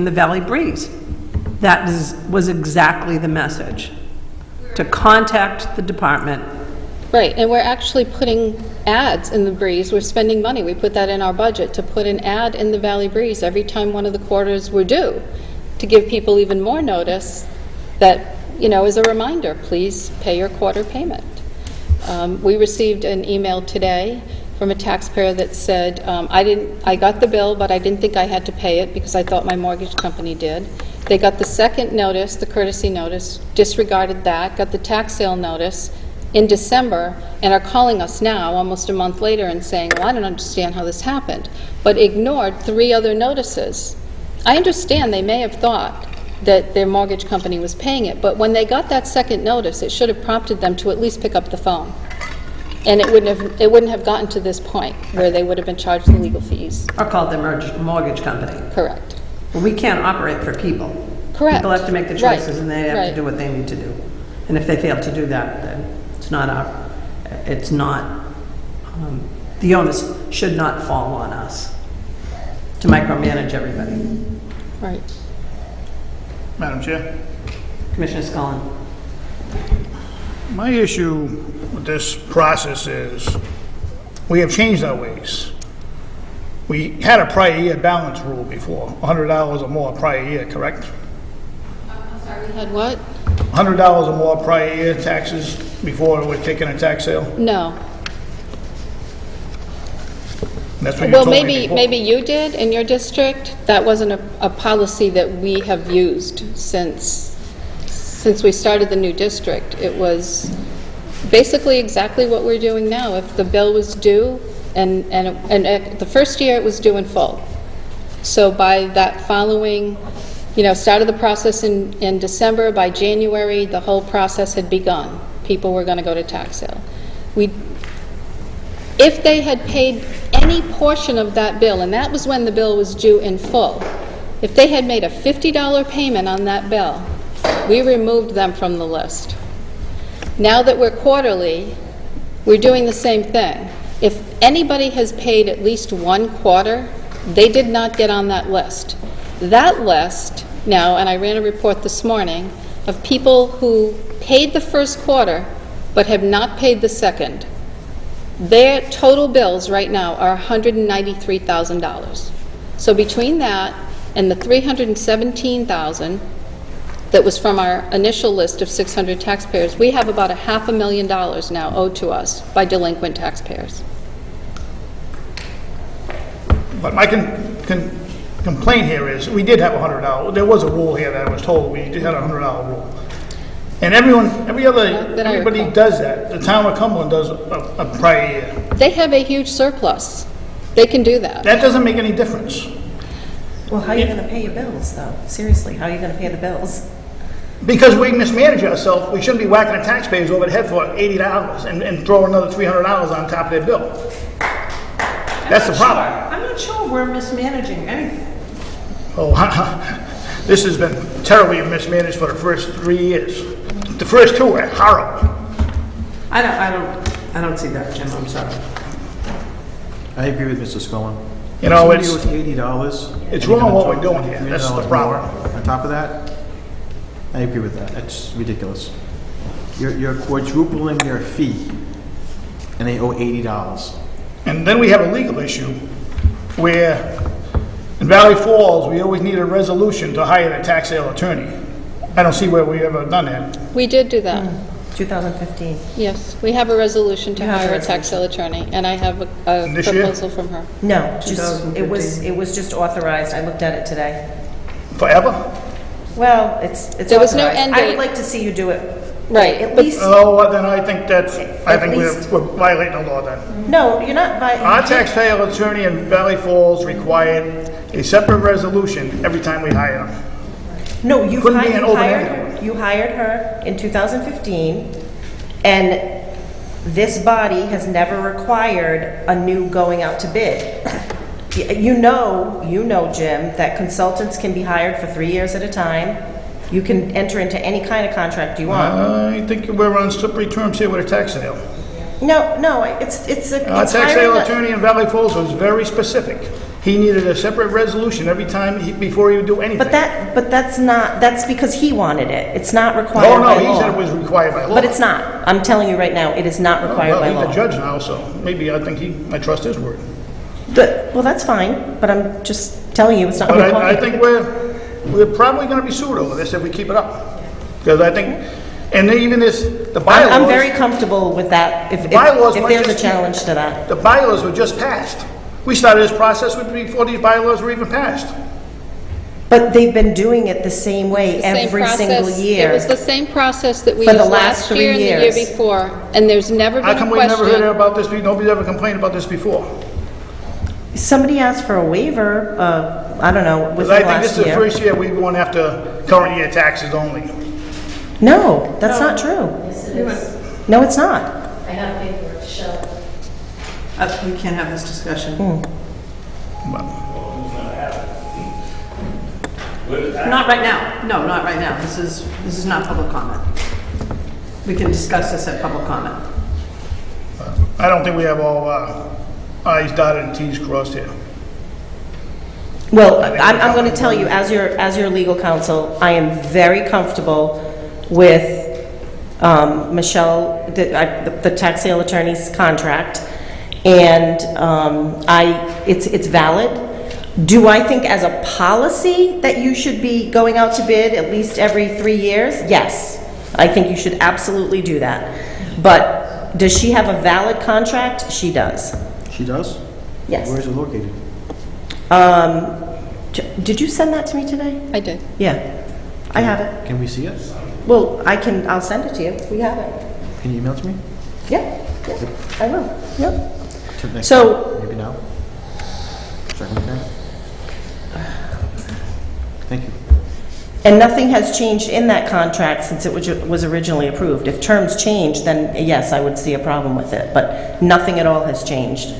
the Valley Breeze, that was exactly the message, to contact the department. Right, and we're actually putting ads in the Breeze. We're spending money. We put that in our budget to put an ad in the Valley Breeze every time one of the quarters were due, to give people even more notice that, you know, as a reminder, please pay your quarter payment. We received an email today from a taxpayer that said, I got the bill, but I didn't think I had to pay it because I thought my mortgage company did. They got the second notice, the courtesy notice, disregarded that, got the tax sale notice in December, and are calling us now, almost a month later, and saying, well, I don't understand how this happened, but ignored 3 other notices. I understand they may have thought that their mortgage company was paying it, but when they got that second notice, it should have prompted them to at least pick up the phone. And it wouldn't have gotten to this point where they would have been charged the legal fees. Or called their mortgage company. Correct. Well, we can't operate for people. Correct. People have to make the Right. choices, and they have to Right. do what they need to do. And if they fail to do that, then the onus should not fall on us to micromanage everybody. Right. Madam Chair, Commissioner Scullin. my issue with this process is we have changed our ways. We had a prior year balance rule before, $100 or more prior year, correct? I'm sorry, we had what? $100 or more prior year taxes before we're taking a tax sale? No. That's what you Well, told me before. maybe you did in your district. That wasn't a policy that we have used since we started the new district. It was basically exactly what we're doing now. If the bill was due, and the first year it was due in full. So by that following, you know, started the process in December, by January, the whole process had begun. People were going to go to tax sale. If they had paid any portion of that bill, and that was when the bill was due in full, if they had made a $50 payment on that bill, we removed them from the list. Now that we're quarterly, we're doing the same thing. If anybody has paid at least 1 quarter, they did not get on that list. That list now, and I ran a report this morning, of people who paid the first quarter but have not paid the second. Their total bills right now are $193,000. So between that and the $317,000 that was from our initial list of 600 taxpayers. We have about $500,000 now owed to us by delinquent taxpayers. But my complaint here is, we did have a $100, there was a rule here that I was told, we did have a $100 rule. And everybody recall. does that. The town of Cumberland does a prior year. They have a huge surplus. They can do that. That doesn't make any difference. Well, how are you going to pay your bills, though? Seriously, how are you going to pay the bills? Because we mismanage ourselves, we shouldn't be whacking the taxpayers over the head for $80 and throw another $300 on top of their bill. That's the problem. I'm not sure we're mismanaging anything. Oh, this has been terribly mismanaged for the first 3 years. The first 2 were horrible. I don't see that, Jim, I'm sorry. I agree with Mr. Scullin. You know, Somebody owes $80. it's and you're wrong gonna what throw we're doing here. That's the $300 problem. more on top of that, I agree with that. That's ridiculous. You're quadrupling their fee, and they owe $80. And then we have a legal issue where in Valley Falls, we always need a resolution to hire a tax sale attorney. I don't see where we ever done that. We did do that. 2015. Yes, we have a resolution to You have a hire a tax sale attorney, and I have a This year? proposal from her. No, just, 2015. it was just authorized. I looked at it today. Forever? Well, it's There was no authorized. end I date. would like to see you do it. Right, At but- least, Oh, well, then I think least- we're violating the law then. no, you're not. Our tax sale attorney in Valley Falls required a separate resolution every time we hire them. No, you Couldn't be hired, an open ended. you hired her in 2015, and this body has never required a new going out to bid. You know, Jim, that consultants can be hired for 3 years at a time. You can enter into any kind of contract you want. I think we're on slippery terms here with a tax sale. No, it's Our it's tax sale hiring. attorney in Valley Falls was very specific. He needed a separate resolution every time before he would do anything. That's because he wanted it. It's not required Oh, by no, he law. said it was required by law. But it's not. I'm telling you right now, it is not required by Well, law. he's a judge now, so maybe I think I trust his word. Well, that's fine, but I'm just telling you, it's not But required. I think we're probably gonna be sued over this if we keep it up. Because I think, and even the bylaws. I'm very comfortable with that, if bylaws might there's a just- challenge to that. The bylaws were just passed. We started this process before these bylaws were even passed. But they've been doing it the same way The same every single process- It year. was the same process that we For the used last last year and 3 the year years. before, and there's never How been come a we never heard question. about this? Nobody's ever complained about this before. Somebody asked for a waiver, I don't know, Because within I think this last is the year. first year we're going after current year taxes only. No, that's not true. Yes, it is. No, it's not. I have paperwork to show. We can't have this discussion. Not right now. No, not right now. This is not public comment. We can discuss this at public comment. I don't think we have all i's dotted and t's crossed here. Well, I'm going to tell you, as your legal counsel, I am very comfortable with Michelle, the tax sale attorney's contract, and it's valid. Do I think as a policy that you should be going out to bid at least every 3 years? Yes, I think you should absolutely do that. But does she have a valid contract? She does. She does? Yes. Where is it located? Did you send that to me today? I did. Yeah, I have it. Can we see it? Well, I'll send it to you. We have it. Can you email it to me? Yeah, I will. Yep. To next So- time, maybe now? Second time? Thank you. And nothing has changed in that contract since it was originally approved. If terms change, then yes, I would see a problem with it, but nothing at all has changed.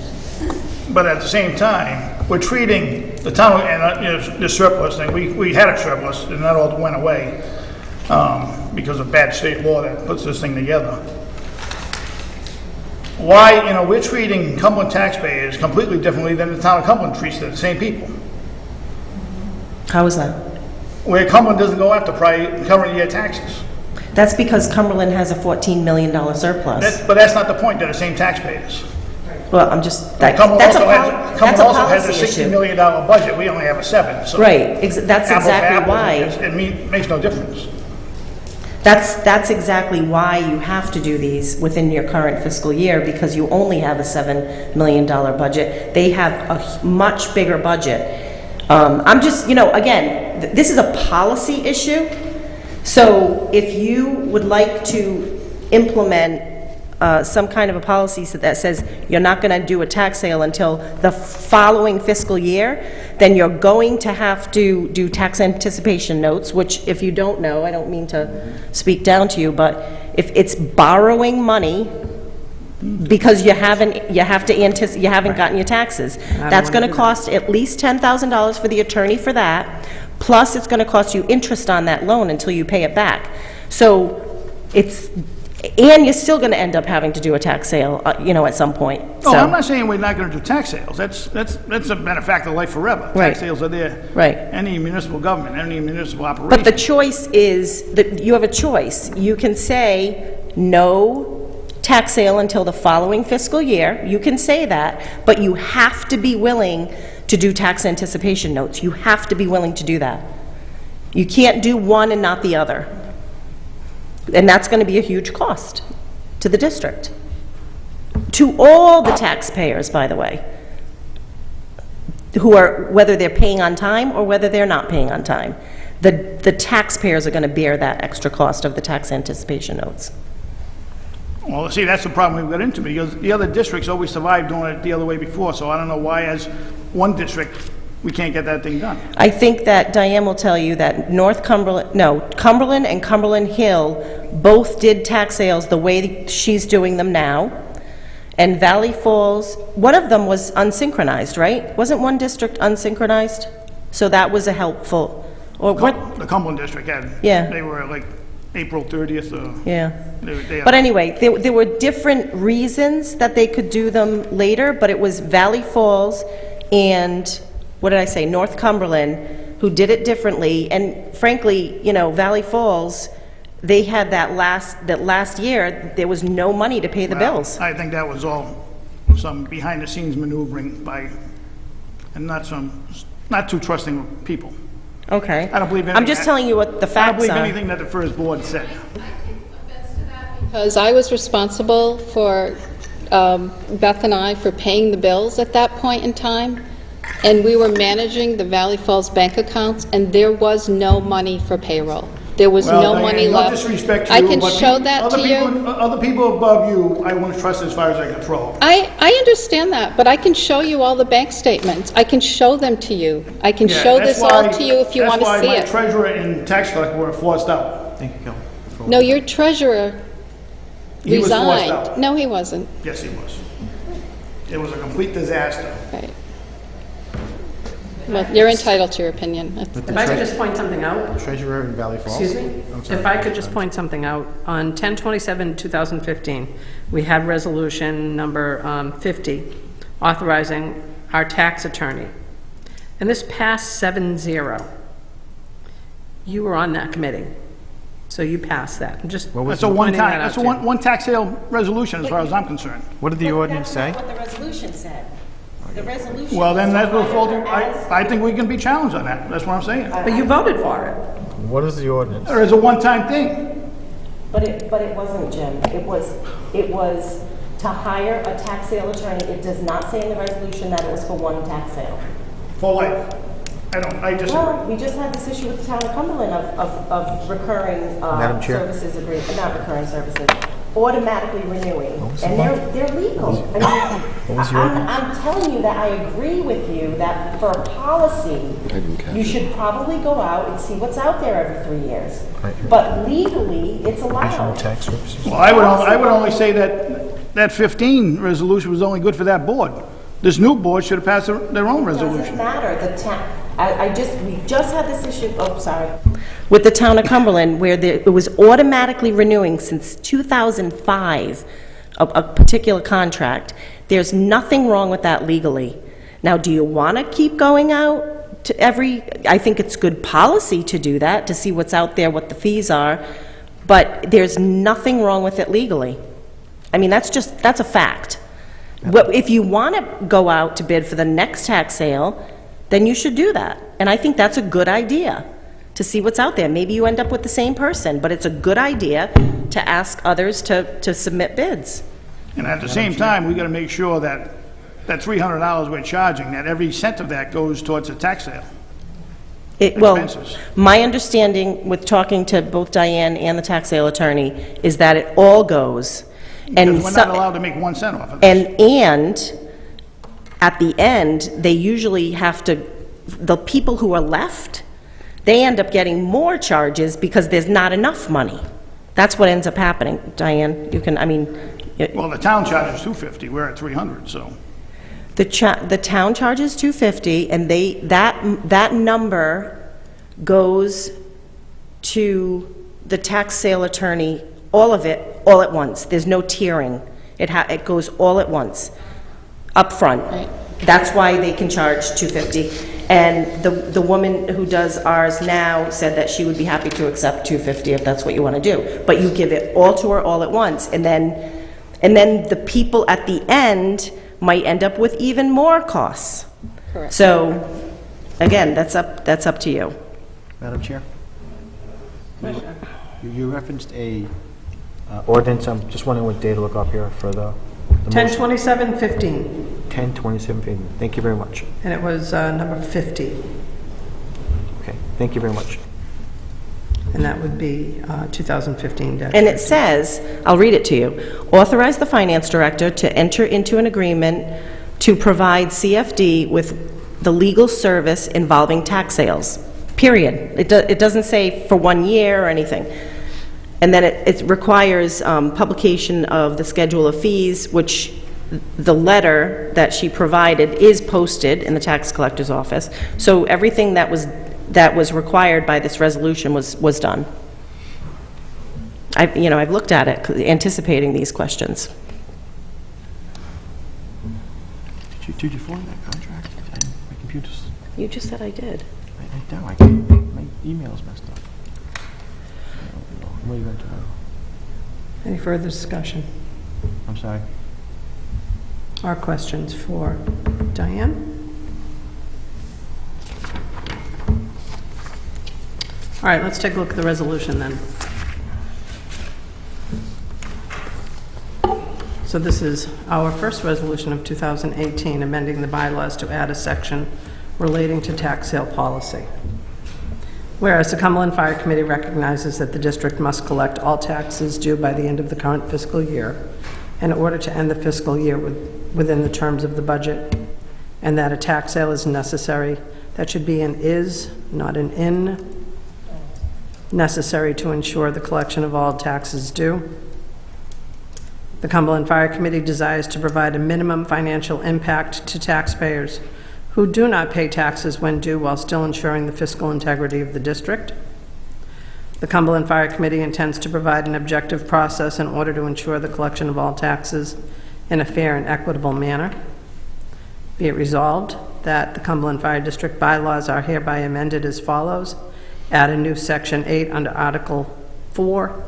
But at the same time, we're treating the town, and the surplus thing, we had a surplus, and that all went away because of bad state law that puts this thing together. Why, we're treating Cumberland taxpayers completely differently than the town of Cumberland treats the same people. How is that? Where Cumberland doesn't go after current year taxes. That's because Cumberland has a $14 million surplus. But that's not the point, they're the same taxpayers. Well, I'm just, Cumberland that's also a has a policy $60 issue. million budget, we only have a $7. So Right, that's apples to exactly apples, why. It makes no difference. That's exactly why you have to do these within your current fiscal year, because you only have a $7 million budget. They have a much bigger budget. I'm just, again, this is a policy issue. So if you would like to implement some kind of a policy that says you're not going to do a tax sale until the following fiscal year, then you're going to have to do tax anticipation notes, which, if you don't know, I don't mean to speak down to you, but if it's borrowing money because you haven't gotten your taxes, that's going to cost at least $10,000 for the attorney for that, plus it's going to cost you interest on that loan until you pay it back. So and you're still going to end up having to do a tax sale, at some point. Oh, So- I'm not saying we're not going to do tax sales. That's a matter of fact of life forever. Right. Tax sales are there. Right. Any municipal government, any municipal operation. But the choice is, that you have a choice. You can say, no tax sale until the following fiscal year. You can say that, but you have to be willing to do tax anticipation notes. You have to be willing to do that. You can't do one and not the other. And that's going to be a huge cost to the district. To all the taxpayers, by the way, whether they're paying on time or whether they're not paying on time. The taxpayers are going to bear that extra cost of the tax anticipation notes. Well, see, that's the problem we've got into, because the other districts always survived doing it the other way before, so I don't know why as one district we can't get that thing done. I think that Diane will tell you that Cumberland and Cumberland Hill both did tax sales the way she's doing them now. And Valley Falls, one of them was unsynchronized, right? Wasn't one district unsynchronized? So that was a helpful, or what? The Cumberland district had. Yeah. They were like April 30th or. Yeah. They But anyway, there were different reasons that they could do them later, but it was Valley Falls and, what did I say, North Cumberland, who did it differently. And frankly, Valley Falls, they had that last year, there was no money to pay the bills. I think that was all some behind-the-scenes maneuvering by, and not too trusting people. Okay. I don't believe I'm just telling you what the I don't facts believe are. anything that the first board said. Because I was responsible for, Beth and I, for paying the bills at that point in time, and we were managing the Valley Falls bank accounts, and there was no money for payroll. There was Well, no Diane, money no left. disrespect to I you, can but show that other to you. people- Other people above you, I wouldn't trust as far as I can throw. I understand that, but I can show you all the bank statements. I can show them to you. I can Yeah, show that's this all why- to you if you want to see That's why my it. treasurer and tax collector were forced out. Thank you, Kel. No, your treasurer He was forced resigned. out. No, he wasn't. Yes, he was. It was a complete disaster. Right. Well, you're entitled to your opinion. That's- If I could just point something out, Treasurer in Valley Falls? excuse me? If I could just point something out, on 10/27/2015, we had resolution number 50, authorizing our tax attorney. And this passed 7-0. You were on that committee, so you passed that. I'm just That's a pointing one-time, that out that's a to you. one tax sale resolution as far as I'm concerned. What did the ordinance say? That's not what the resolution said. The resolution. Well, then that's what was falls, as- I think we can be challenged on that. That's what I'm saying. But you voted for it. What is the ordinance? Or is a one-time thing. But it wasn't, Jim. It was to hire a tax sale attorney. It does not say in the resolution that it was for one tax sale. For life. I disagree. Well, we just had this issue with the town of Cumberland of recurring Madam Chair? services agreement, not recurring services, automatically renewing. And they're legal. I mean, I'm telling you that I agree with you that for a policy, you should probably go out and see what's out there every 3 years. But legally, it's National allowed. Tax Services? Well, I would only say that 15 resolution was only good for that board. This new board should have passed their own Doesn't resolution. matter, we just had this issue, with the town of Cumberland, where it was automatically renewing since 2005, a particular contract. There's nothing wrong with that legally. Now, do you want to keep going out to I think it's good policy to do that, to see what's out there, what the fees are, but there's nothing wrong with it legally. I mean, that's a fact. If you want to go out to bid for the next tax sale, then you should do that. And I think that's a good idea, to see what's out there. Maybe you end up with the same person, but it's a good idea to ask others to submit bids. And at the same time, we gotta make sure that that $300 we're charging, that every cent of that goes towards a tax sale. Well, Expenses. my understanding with talking to both Diane and the tax sale attorney is that it all goes. And Because we're not allowed to make 1 cent off of this. And at the end, they usually have to, the people who are left, they end up getting more charges because there's not enough money. That's what ends up happening. Diane, you can, I mean, Well, the town charges $250, we're at $300, so. the town charges $250, and that number goes to the tax sale attorney, all of it, all at once. There's no tiering. It goes all at once, up front. That's why they can charge $250. And the woman who does ours now said that she would be happy to accept $250 if that's what you want to do. But you give it all to her all at once, and then the people at the end might end up with even more costs. Correct. So, again, that's up to you. Madam Chair? You referenced a ordinance, I'm just wondering what day to look up here for the motion. 10/27/15, 10/27/15. Thank you very much. and it was number 50, Okay, thank you very much. and that would be 2015. And it says, I'll read it to you, authorize the finance director to enter into an agreement to provide CFD with the legal service involving tax sales, period. It doesn't say for 1 year or anything. And then it requires publication of the schedule of fees, which the letter that she provided is posted in the tax collector's office. So everything that was required by this resolution was done. I've looked at it, anticipating these questions. Did you forward that contract? My computer's, You just said I did. I know, I can't, my email's messed up. What are you going to do? Any further discussion I'm sorry. or questions for Diane? All right, let's take a look at the resolution then. So this is our first resolution of 2018, amending the bylaws to add a section relating to tax sale policy. Whereas the Cumberland Fire Committee recognizes that the district must collect all taxes due by the end of the current fiscal year in order to end the fiscal year within the terms of the budget, and that a tax sale is necessary. That should be an is, not an in, necessary to ensure the collection of all taxes due. The Cumberland Fire Committee desires to provide a minimum financial impact to taxpayers who do not pay taxes when due while still ensuring the fiscal integrity of the district. The Cumberland Fire Committee intends to provide an objective process in order to ensure the collection of all taxes in a fair and equitable manner. Be it resolved that the Cumberland Fire District bylaws are hereby amended as follows. Add a new Section 8 under Article 4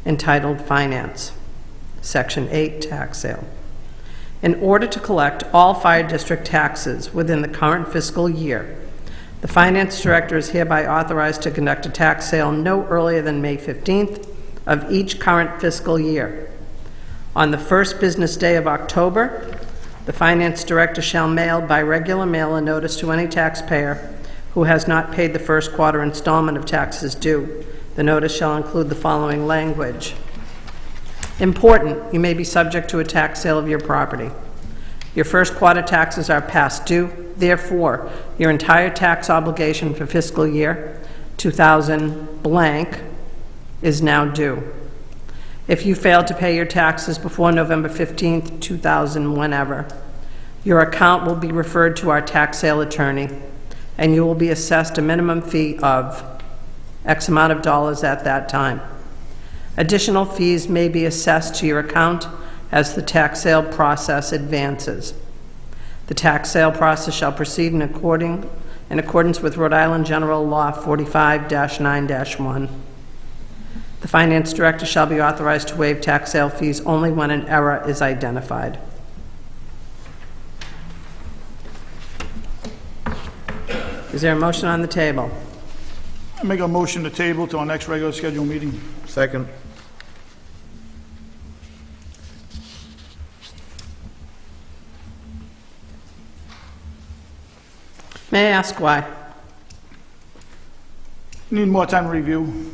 entitled Finance. Section 8, Tax Sale. In order to collect all fire district taxes within the current fiscal year, the finance director is hereby authorized to conduct a tax sale no earlier than May 15th of each current fiscal year. On the first business day of October, the finance director shall mail by regular mail a notice to any taxpayer who has not paid the first quarter installment of taxes due. The notice shall include the following language. Important, you may be subject to a tax sale of your property. Your first quarter taxes are past due. Therefore, your entire tax obligation for fiscal year 2000 blank is now due. If you fail to pay your taxes before November 15th, 2000, whenever, your account will be referred to our tax sale attorney, and you will be assessed a minimum fee of X amount of dollars at that time. Additional fees may be assessed to your account as the tax sale process advances. The tax sale process shall proceed in accordance with Rhode Island General Law 45-9-1. The finance director shall be authorized to waive tax sale fees only when an error is identified. Is there a motion on the table? I make a motion to table to our next regular scheduled meeting. Second. May I ask why? Need more time to review.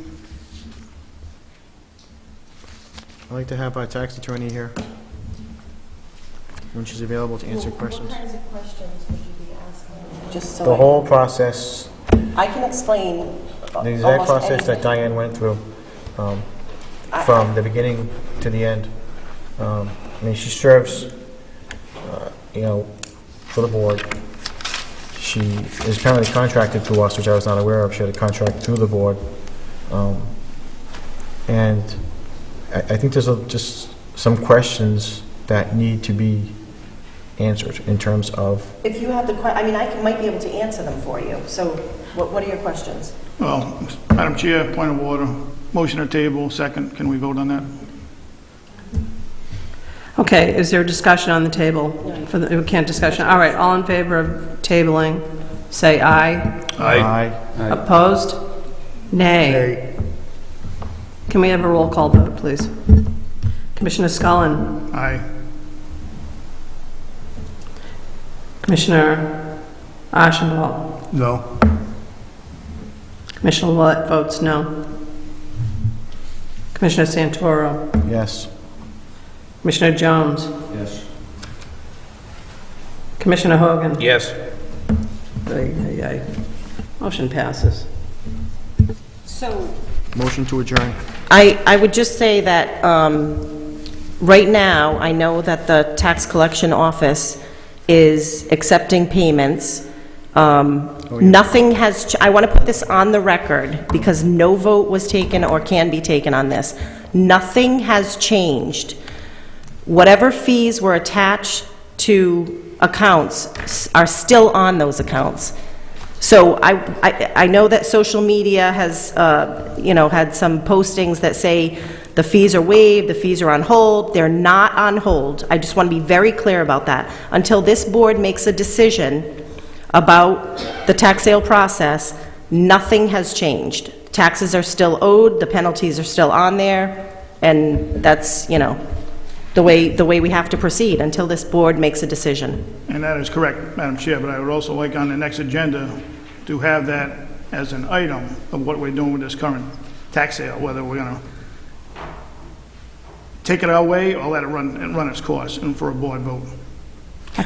I'd like to have our tax attorney here when she's available to answer questions. What kinds of questions would you be asking? Just so The whole process, I can explain the exact almost process that anything. Diane went through, from the beginning to the end. I mean, she serves, for the board. She is apparently contracted through us, which I was not aware of. She had a contract through the board. And I think there's just some questions that need to be answered in terms of, If you have the, might be able to answer them for you. So what are your questions? Well, Madam Chair, point of order. Motion to table, second. Can we vote on that? Okay, is there a discussion on the table? We can't discussion. All right, all in favor of tabling, say aye. aye. Opposed? Nay. Can we have a roll call vote, please? Commissioner Scullin? Aye. Commissioner Ashenball? No. Commissioner Willett votes no. Commissioner Santoro? Yes. Commissioner Jones? Yes. Commissioner Hogan? Yes. Aye, aye, aye. Motion passes. So Motion to adjourn. I would just say that right now, I know that the tax collection office is accepting payments. Nothing has, I want to put this on the record because no vote was taken or can be taken on this. Nothing has changed. Whatever fees were attached to accounts are still on those accounts. So I know that social media has, had some postings that say the fees are waived, the fees are on hold. They're not on hold. I just want to be very clear about that. Until this board makes a decision about the tax sale process, nothing has changed. Taxes are still owed, the penalties are still on there, and that's, the way we have to proceed until this board makes a decision. And that is correct, Madam Chair, but I would also like on the next agenda to have that as an item of what we're doing with this current tax sale, whether we're going to take it our way or let it run its course and for a board vote.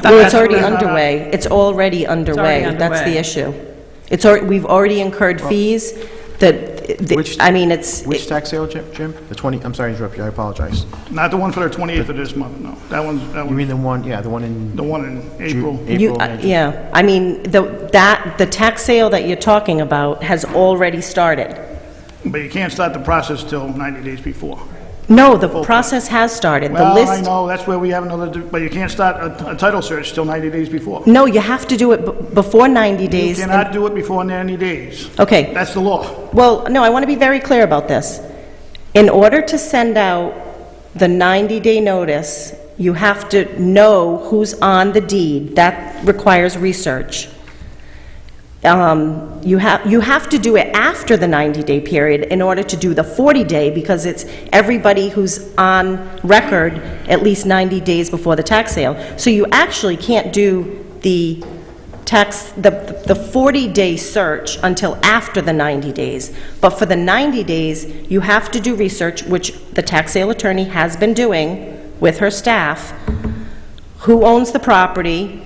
Well, it's already that's- underway. It's already underway. That's the issue. We've already incurred fees Which it's... Which tax sale, Jim? The 20, I'm sorry to interrupt you, I apologize. Not the one for the 28th of this month, no. That You one's mean the one, the one in... the one in April. April, 19th. Yeah, the tax sale that you're talking about has already started. But you can't start the process till 90 days before. No, the process has started. The Well, I list... know, that's where we have but you can't start a title search till 90 days before. No, you have to do it before 90 You days. cannot do it before 90 days. Okay. That's the law. Well, no, I want to be very clear about this. In order to send out the 90-day notice, you have to know who's on the deed. That requires research. You have to do it after the 90-day period in order to do the 40-day, because it's everybody who's on record at least 90 days before the tax sale. So you actually can't do the 40-day search until after the 90 days. But for the 90 days, you have to do research, which the tax sale attorney has been doing with her staff. Who owns the property?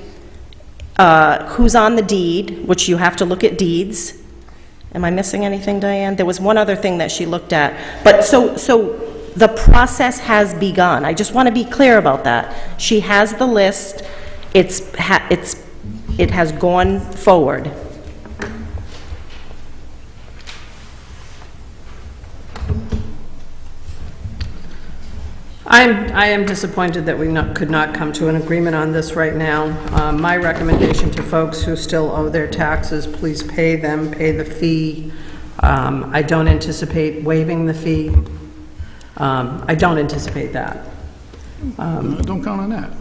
Who's on the deed, which you have to look at deeds. Am I missing anything, Diane? There was one other thing that she looked at. But so the process has begun. I just want to be clear about that. She has the list. It has gone forward. I am disappointed that we could not come to an agreement on this right now. My recommendation to folks who still owe their taxes, please pay them, pay the fee. I don't anticipate waiving the fee. I don't anticipate that. Don't count on that.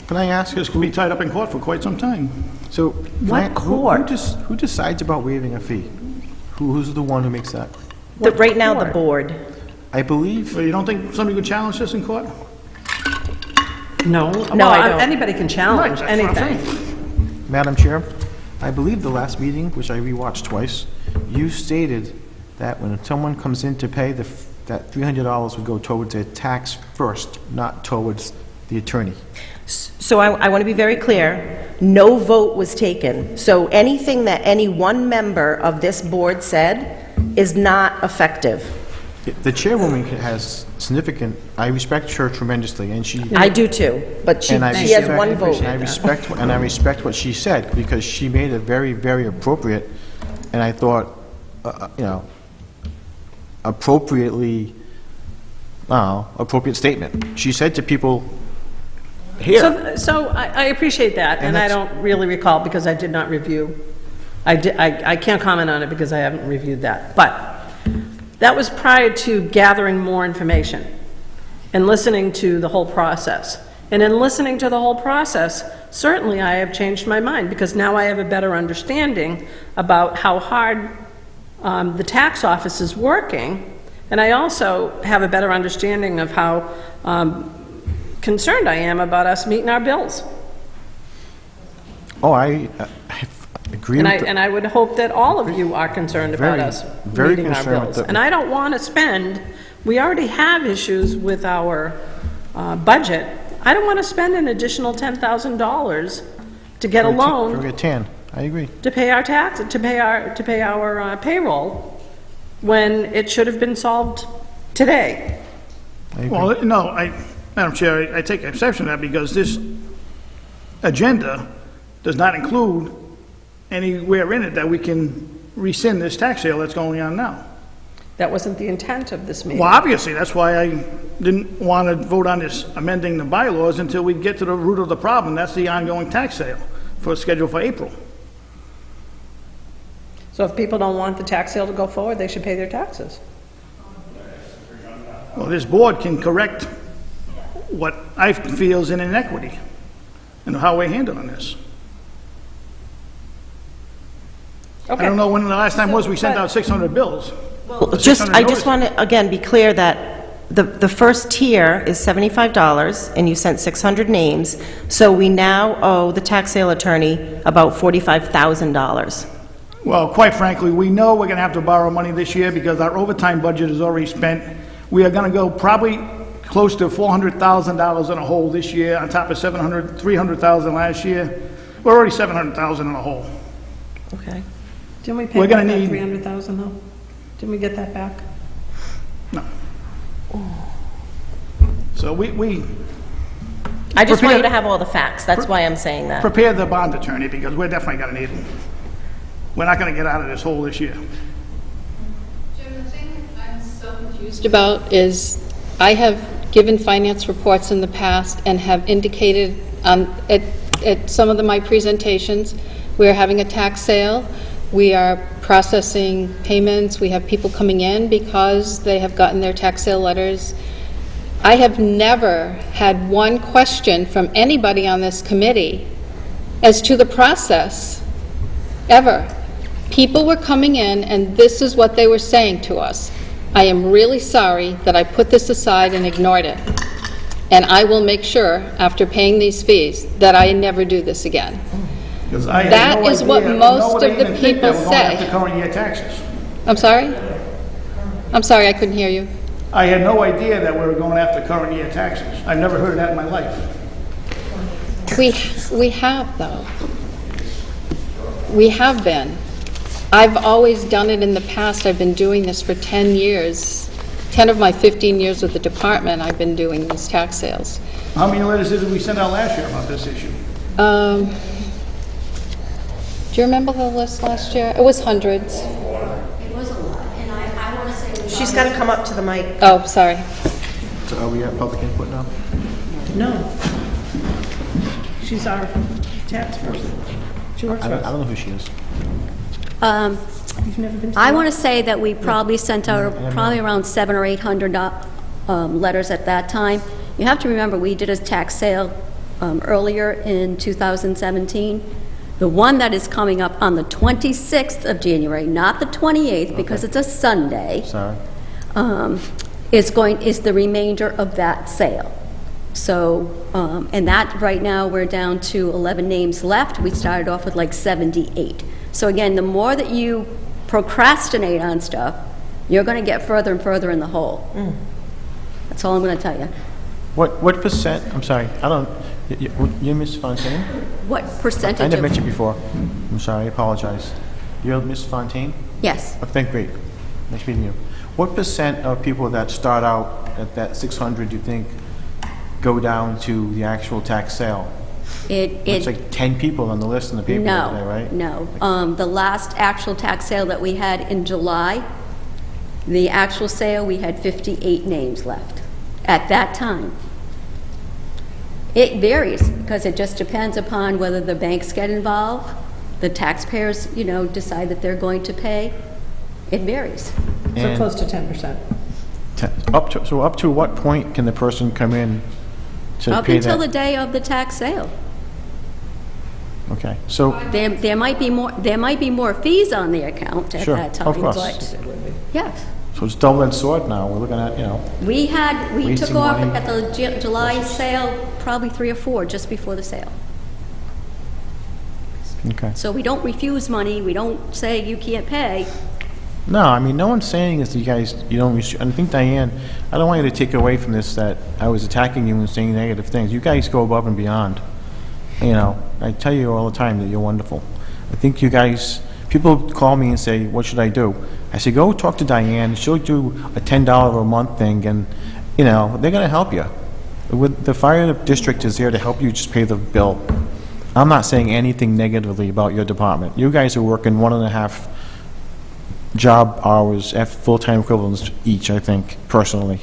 Can I ask? This could be tied up in court for quite some time. So, What court? Who decides about waiving a fee? Who's the one who makes that? Right now, the court? board. I believe, So you don't think somebody could challenge this in court? No? No, Well, I don't. anybody can challenge Right, that's what I'm anything. Madam Chair, I believe the last meeting, which I rewatched twice, you stated that when someone comes in to pay, that $300 would go towards their tax first, not towards the attorney. So I want to be very clear, no vote was taken. So anything that any one member of this board said is not effective. The chairwoman has significant, I respect her tremendously, and she... I do too, but she and I has respect- one vote. And I respect what she said, because she made a very, very appropriate, and I thought, appropriately, appropriate statement. She said to people, here, So I appreciate that, and I that's- don't really recall because I did not review. I can't comment on it because I haven't reviewed that. But that was prior to gathering more information and listening to the whole process. And in listening to the whole process, certainly I have changed my mind because now I have a better understanding about how hard the tax office is working. And I also have a better understanding of how concerned I am about us meeting our bills. I agree with And I would hope that all of you are concerned about Very, us very meeting our concerned bills. that- And I don't want to spend, we already have issues with our budget. I don't want to spend an additional $10,000 to get a for loan a tan. I agree. to pay our tax, to pay our payroll, when it should have been solved today. I agree. Well, no, Madam Chair, I take exception to that because this agenda does not include anywhere in it that we can rescind this tax sale that's going on now. That wasn't the intent of this meeting. Well, obviously, that's why I didn't want to vote on this amending the bylaws until we get to the root of the problem. That's the ongoing tax sale scheduled for April. So if people don't want the tax sale to go forward, they should pay their taxes. Well, this board can correct what I feel is an inequity in how we're handling this. I don't know when the last time was we sent out 600 bills. I 600 just want to, again, be clear that the first tier is $75, and you sent 600 names, so we now owe the tax sale attorney about $45,000. Well, quite frankly, we know we're going to have to borrow money this year because our overtime budget is already spent. We are going to go probably close to $400,000 in a hole this year, on top of $300,000 last year. We're already $700,000 in a hole. Okay. Didn't we pay We're back gonna that need- 300,000 though? Didn't we get that back? No. So we I just want you to Prepare- have all the facts, that's why I'm saying that. prepare the bond attorney because we're definitely going to need him. We're not going to get out of this hole this year. Jim, the thing I'm so confused about is, I have given finance reports in the past and have indicated at some of my presentations, we're having a tax sale, we are processing payments, we have people coming in because they have gotten their tax sale letters. I have never had one question from anybody on this committee as to the process, ever. People were coming in, and this is what they were saying to us. I am really sorry that I put this aside and ignored it. And I will make sure, after paying these fees, that I never do this again. Because I had That no is what idea- most no, of they the even think that people we're going say. after current year taxes. I'm sorry? I'm sorry, I couldn't hear you. I had no idea that we were going after current year taxes. I've never heard of that in my life. We have, though. We have been. I've always done it in the past. I've been doing this for 10 years. 10 of my 15 years with the department, I've been doing these tax sales. How many letters did we send out last year about this issue? Do you remember the list last year? It was hundreds. It was a lot, and I want to say. She's got to come up to the mic. Oh, sorry. So are we at public input now? No. She's our tax person. She works I for don't us. know who she is. You've never been to I the- want to say that we probably sent out probably around 700 or 800 letters at that time. You have to remember, we did a tax sale earlier in 2017, The one that is coming up on the 26th of January, not the 28th, because it's a Sunday, Sorry. is the remainder of that sale. So, and that, right now, we're down to 11 names left. We started off with like 78. So again, the more that you procrastinate on stuff, you're going to get further and further in the hole. That's all I'm going to tell you. What percent, I'm sorry, I don't, you're Ms. Fontaine? What percentage I of... never met you before. I'm sorry, I apologize. You're Ms. Fontaine? Yes. Okay, great. Nice meeting you. What percent of people that start out at that 600 do you think go down to the actual tax sale? It's like 10 people on the list in the paper today, right? No. The last actual tax sale that we had in July, the actual sale, we had 58 names left at that time. It varies, because it just depends upon whether the banks get involved, the taxpayers, decide that they're going to pay. It varies. So And close to 10%. up to what point can the person come in to Up pay until the that? day of the tax sale. Okay, so, There might be more fees on the account at Sure, that time. of course. But yes. so it's double-edged sword now. We're looking at, We took Wasting off money. at the July sale, probably 3 or 4 just before the sale. okay. So we don't refuse money, we don't say you can't pay. No, I mean, no one's saying is you guys, you don't, I think Diane, I don't want you to take away from this that I was attacking you and saying negative things. You guys go above and beyond. I tell you all the time that you're wonderful. I think you guys, people call me and say, what should I do? I say, go talk to Diane, she'll do a $10 a month thing, and, they're gonna help you. The fire district is there to help you just pay the bill. I'm not saying anything negatively about your department. You guys are working 1.5 job hours at full-time equivalents each, I think, personally.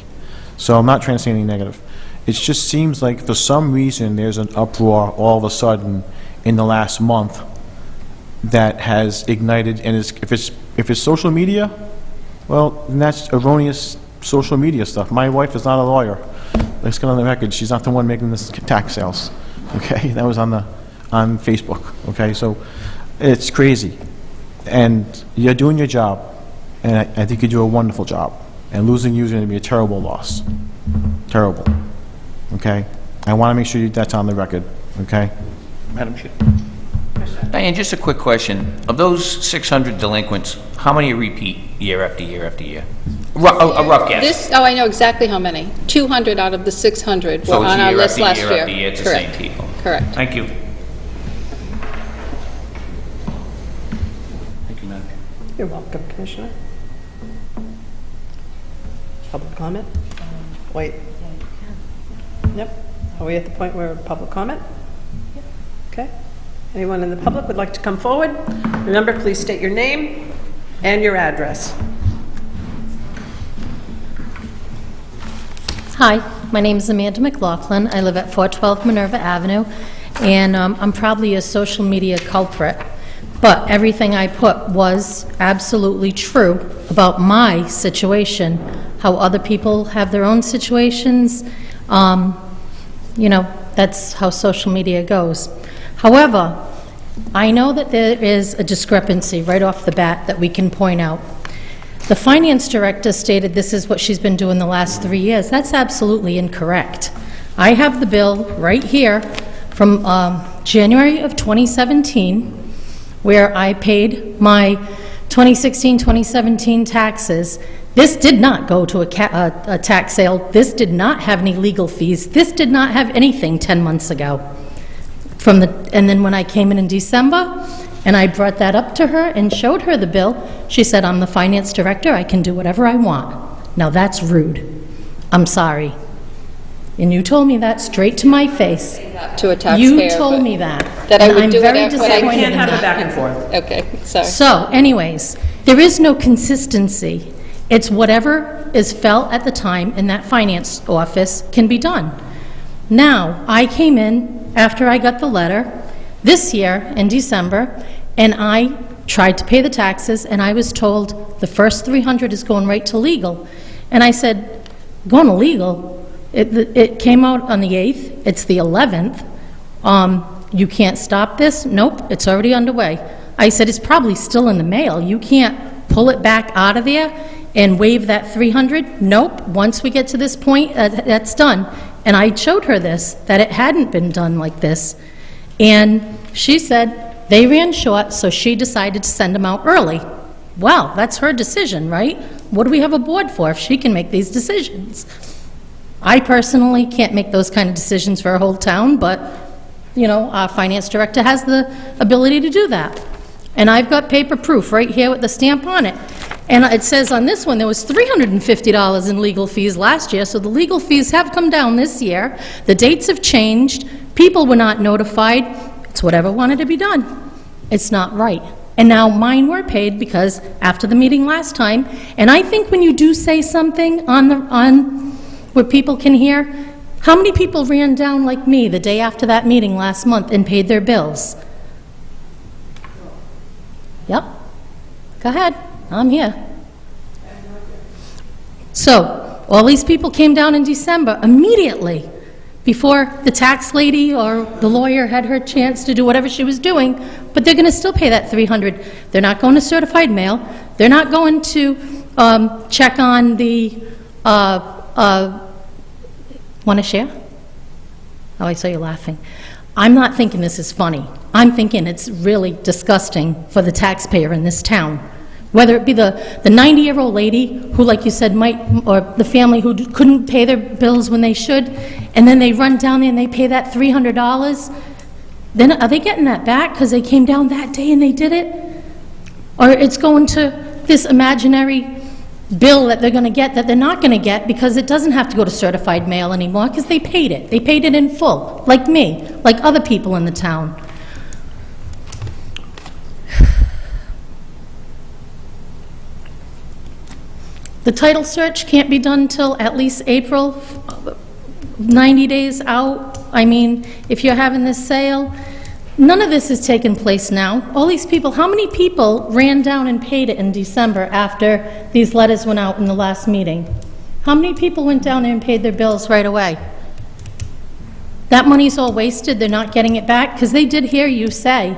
So I'm not trying to say anything negative. It just seems like for some reason there's an uproar all of a sudden in the last month that has ignited, and if it's social media, well, then that's erroneous social media stuff. My wife is not a lawyer. Let's get on the record. She's not the one making this tax sales. Okay, that was on Facebook. Okay, so it's crazy. And you're doing your job, and I think you do a wonderful job. And losing you is going to be a terrible loss. Terrible. Okay? I want to make sure that's on the record. Okay? Madam Chair. Diane, just a quick question. Of those 600 delinquents, how many repeat year after year after year? A rough guess. I know exactly how many. 200 out of the 600 were So it's on our year list after last year year. after year, it's the Correct. same people. Correct. Thank you. Thank you, Madam Chair. You're welcome, Commissioner. Public comment? Wait. Yep. Are we at the point where public comment? Okay. Anyone in the public would like to come forward? Remember, please state your name and your address. Hi, my name is Amanda McLaughlin. I live at 412 Minerva Avenue, and I'm probably a social media culprit, but everything I put was absolutely true about my situation, how other people have their own situations. That's how social media goes. However, I know that there is a discrepancy right off the bat that we can point out. The finance director stated this is what she's been doing the last 3 years. That's absolutely incorrect. I have the bill right here from January of 2017, where I paid my 2016-2017 taxes. This did not go to a tax sale. This did not have any legal fees. This did not have anything 10 months ago. And then when I came in December, and I brought that up to her and showed her the bill, she said, I'm the finance director, I can do whatever I want. Now that's rude. I'm sorry. And you told me that straight to my face. To a taxpayer. You told me that. That I And would I'm do very whatever- disappointed We can't in have that. it back and forth. Okay, sorry. So anyways, there is no consistency. It's whatever is felt at the time in that finance office can be done. Now, I came in after I got the letter this year in December, and I tried to pay the taxes, and I was told the first 300 is going right to legal. And I said, going to legal? It came out on the 8th, it's the 11th. you can't stop this? Nope, it's already underway. I said, it's probably still in the mail. You can't pull it back out of there and waive that 300? Nope, once we get to this point, that's done. And I showed her this, that it hadn't been done like this. And she said they ran short, so she decided to send them out early. Well, that's her decision, right? What do we have a board for if she can make these decisions? I personally can't make those kind of decisions for a whole town, but, you know, our finance director has the ability to do that. And I've got paper proof right here with the stamp on it. And it says on this one, there was $350 in legal fees last year, so the legal fees have come down this year. The dates have changed. People were not notified. It's whatever wanted to be done. It's not right. And now mine were paid because after the meeting last time, and I think when you do say something on where people can hear, how many people ran down like me the day after that meeting last month and paid their bills? Yep. Go ahead. I'm here. So, all these people came down in December immediately before the tax lady or the lawyer had her chance to do whatever she was doing, but they're going to still pay that $300. They're not going to certified mail. They're not going to check on the, want to share? Oh, I saw you laughing. I'm not thinking this is funny. I'm thinking it's really disgusting for the taxpayer in this town. Whether it be the 90-year-old lady who, like you said, might, or the family who couldn't pay their bills when they should, and then they run down there and they pay that $300, then are they getting that back because they came down that day and they did it? Or it's going to this imaginary bill that they're going to get that they're not going to get because it doesn't have to go to certified mail anymore because they paid it. They paid it in full, like me, like other people in the town. The title search can't be done till at least April, 90 days out. I mean, if you're having this sale, none of this has taken place now. All these people, how many people ran down and paid it in December after these letters went out in the last meeting? How many people went down there and paid their bills right away? That money's all wasted, they're not getting it back, because they did hear you say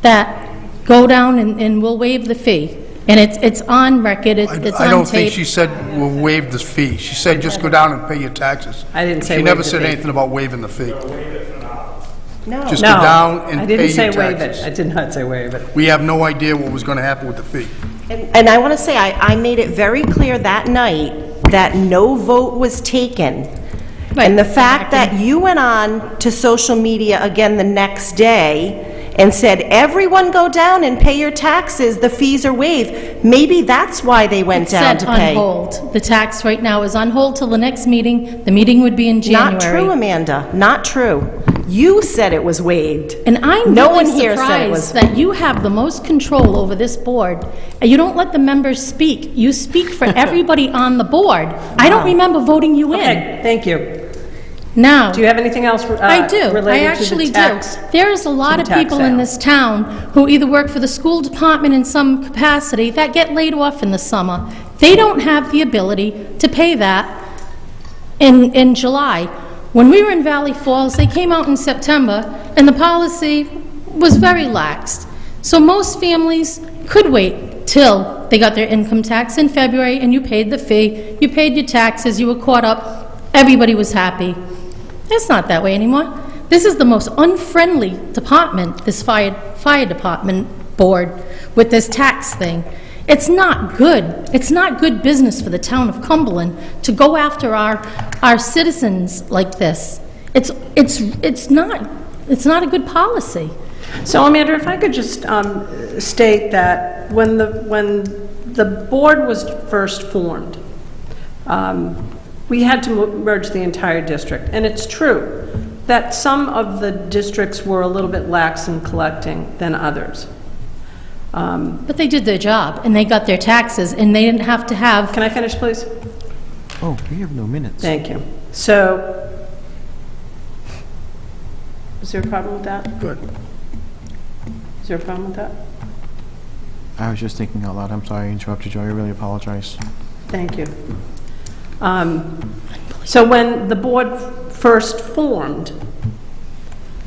that go down and we'll waive the fee. And it's on record, it's on tape. I don't think she said we'll waive this fee. She said just go down and pay your taxes. I didn't say She waive never the said fee. anything about waiving the fee. No. Just go down and I pay didn't say your waive it. taxes. I did not say waive it. We have no idea what was going to happen with the fee. And I want to say, I made it very clear that night that no vote was taken. And the fact that you went on to social media again the next day and said, everyone go down and pay your taxes, the fees are waived, maybe that's why they went down to Set pay. on hold. The tax right now is on hold till the next meeting. The meeting would be in January. Not true, Amanda, not true. You said it was waived. And I'm No really one here said it was. surprised that you have the most control over this board, and you don't let the members speak. You speak for everybody on the board. I don't remember voting you in. Okay, thank you. Now, Do you have anything else I do. I related to actually the tax? do. There is a lot to of the tax people in sale? this town who either work for the school department in some capacity that get laid off in the summer. They don't have the ability to pay that in July. When we were in Valley Falls, they came out in September, and the policy was very lax. So most families could wait till they got their income tax in February, and you paid the fee, you paid your taxes, you were caught up, everybody was happy. It's not that way anymore. This is the most unfriendly department, this fire department board, with this tax thing. It's not good. It's not good business for the town of Cumberland to go after our citizens like this. It's not a good policy. So, Amanda, if I could just state that when the board was first formed, we had to merge the entire district. And it's true that some of the districts were a little bit lax in collecting than others. But they did their job, and they got their taxes, and they didn't have to have... Can I finish, please? Oh, we have no minutes. Thank you. So, is there a problem with that? Good. Is there a problem with that? I was just thinking out loud. I'm sorry I interrupted you. I really apologize. Thank you. So when the board first formed,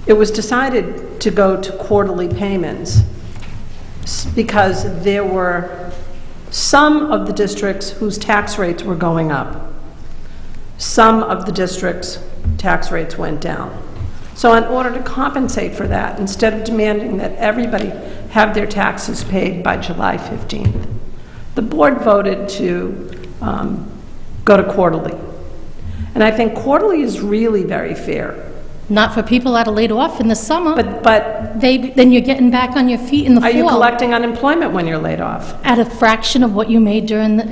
it was decided to go to quarterly payments because there were some of the districts whose tax rates were going up. Some of the districts' tax rates went down. So in order to compensate for that, instead of demanding that everybody have their taxes paid by July 15th, the board voted to go to quarterly. And I think quarterly is really very fair. Not for people that are laid off in the summer. But Then you're getting back on your feet in the fall. are you collecting unemployment when you're laid off? At a fraction of what you made during the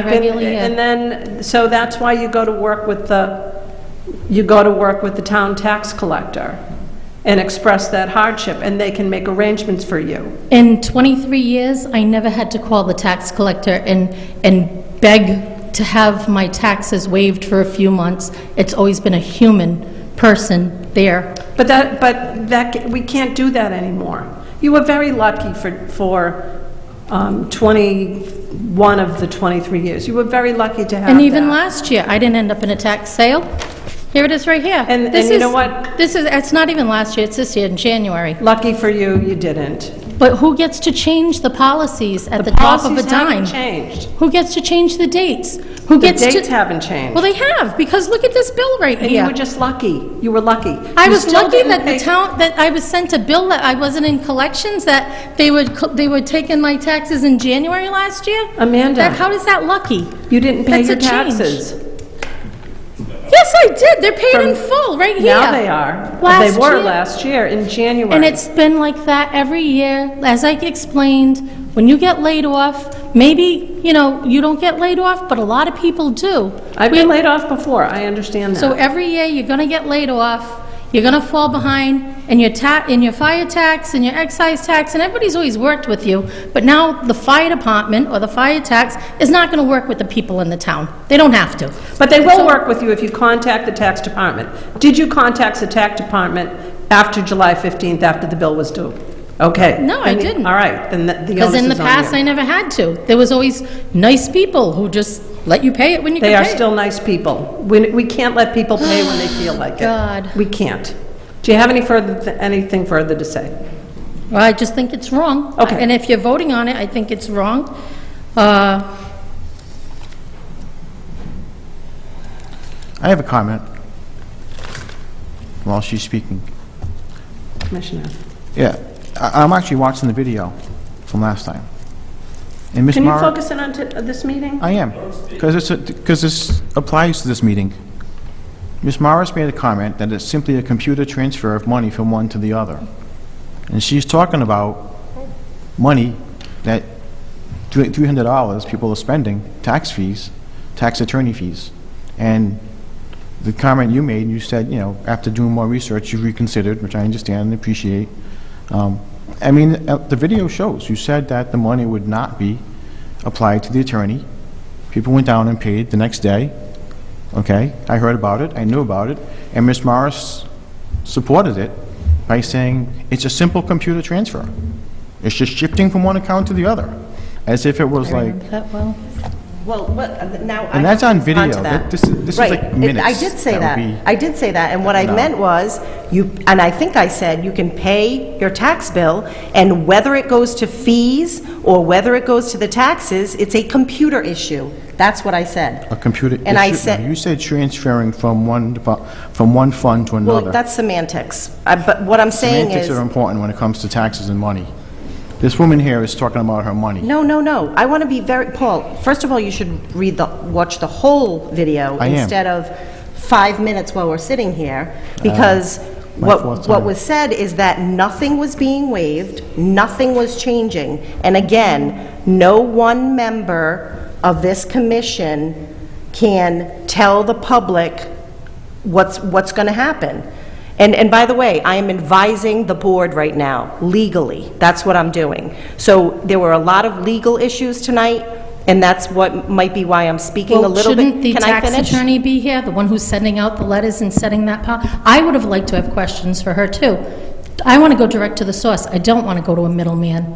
regular year. And then, so that's why you go to work with the town tax collector and express that hardship, and they can make arrangements for you. In 23 years, I never had to call the tax collector and beg to have my taxes waived for a few months. It's always been a human person there. But we can't do that anymore. You were very lucky for 21 of the 23 years. You were very lucky to have that. And even last year, I didn't end up in a tax sale. Here it is right here. And you know what? It's not even last year, it's this year in January. Lucky for you, you didn't. But who gets to change the policies at the top of a Policies haven't dime? changed. Who gets to change the dates? The dates haven't changed. Well, they have, because look at this bill right And you here. were just lucky. You were lucky. I You was still lucky didn't that pay- that I was sent a bill that I wasn't in collections, that they were taking my taxes in January last year. Amanda. How is that lucky? You didn't pay That's your a change. taxes. Yes, I did. They're paid in full, right here. Now they are. Last They were year. last year in January. And it's been like that every year. As I explained, when you get laid off, maybe, you don't get laid off, but a lot of people do. I've been laid off before, I understand that. So every year, you're gonna get laid off, you're gonna fall behind in your fire tax, and your excise tax, and everybody's always worked with you, but now the fire department or the fire tax is not gonna work with the people in the town. They don't have to. But they will work with you if you contact the tax department. Did you contact the tax department after July 15th, after the bill was due? Okay. No, I didn't. All right, then the Because onus in the is on past, you. I never had to. There was always nice people who just let you pay it when you They can are pay it. still nice people. We can't let people pay when they feel like it. God. We can't. Do you have anything further to say? Well, I just think it's wrong. Okay. And if you're voting on it, I think it's wrong. Uh, I have a comment while she's speaking. Commissioner. Yeah, I'm actually watching the video from last time. And Ms. Can you Mara, focus in on this meeting? I am, because this applies to this meeting. Ms. Morris made a comment that it's simply a computer transfer of money from one to the other. And she's talking about money that $300 people are spending, tax fees, tax attorney fees. And the comment you made, you said, after doing more research, you reconsidered, which I understand and appreciate. The video shows, you said that the money would not be applied to the attorney. People went down and paid the next day. Okay, I heard about it, I knew about it, and Ms. Morris supported it by saying it's a simple computer transfer. It's just shifting from one account to the other, as if it was like, that well. Well, now... and that's on video. Onto that. This is Right. like minutes. I did say that. would be- I did say that, and what I No. meant was, and I think I said, you can pay your tax bill, and whether it goes to fees or whether it goes to the taxes, it's a computer issue. That's what I said. A computer. And I issue? said- You said transferring from one fund to another. Well, that's semantics. But what I'm saying is... Semantics are important when it comes to taxes and money. This woman here is talking about her money. No. I want to be Paul, first of all, you should watch the whole video I am. instead of 5 minutes while we're sitting here, because my fourth what time. was said is that nothing was being waived, nothing was changing. And again, no one member of this commission can tell the public what's going to happen. And by the way, I am advising the board right now, legally. That's what I'm doing. So there were a lot of legal issues tonight, and that's what might be why I'm speaking a little bit. Shouldn't the Can I tax finish? attorney be here, the one who's sending out the letters and setting that I would have liked to have questions for her, too. I want to go direct to the source. I don't want to go to a middleman.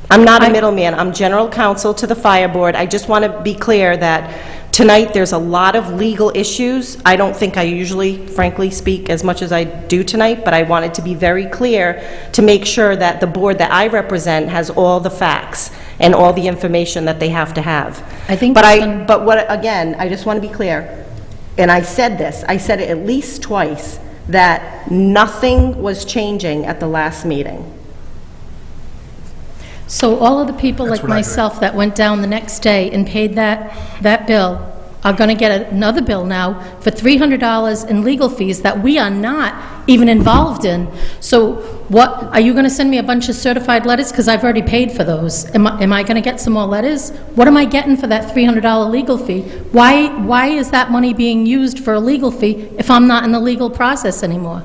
I'm not a middleman. I'm general counsel to the fire board. I just want to be clear that Tonight, there's a lot of legal issues. I don't think I usually, frankly, speak as much as I do tonight, but I wanted to be very clear to make sure that the board that I represent has all the facts and all the information that they have to have. I think But that's gonna- but what, again, I just want to be clear, and I said this, I said it at least twice, that nothing was changing at the last meeting. So all of the people That's like what I heard. myself that went down the next day and paid that bill are going to get another bill now for $300 in legal fees that we are not even involved in. So what, are you going to send me a bunch of certified letters? Because I've already paid for those. Am I going to get some more letters? What am I getting for that $300 legal fee? Why is that money being used for a legal fee if I'm not in the legal process anymore?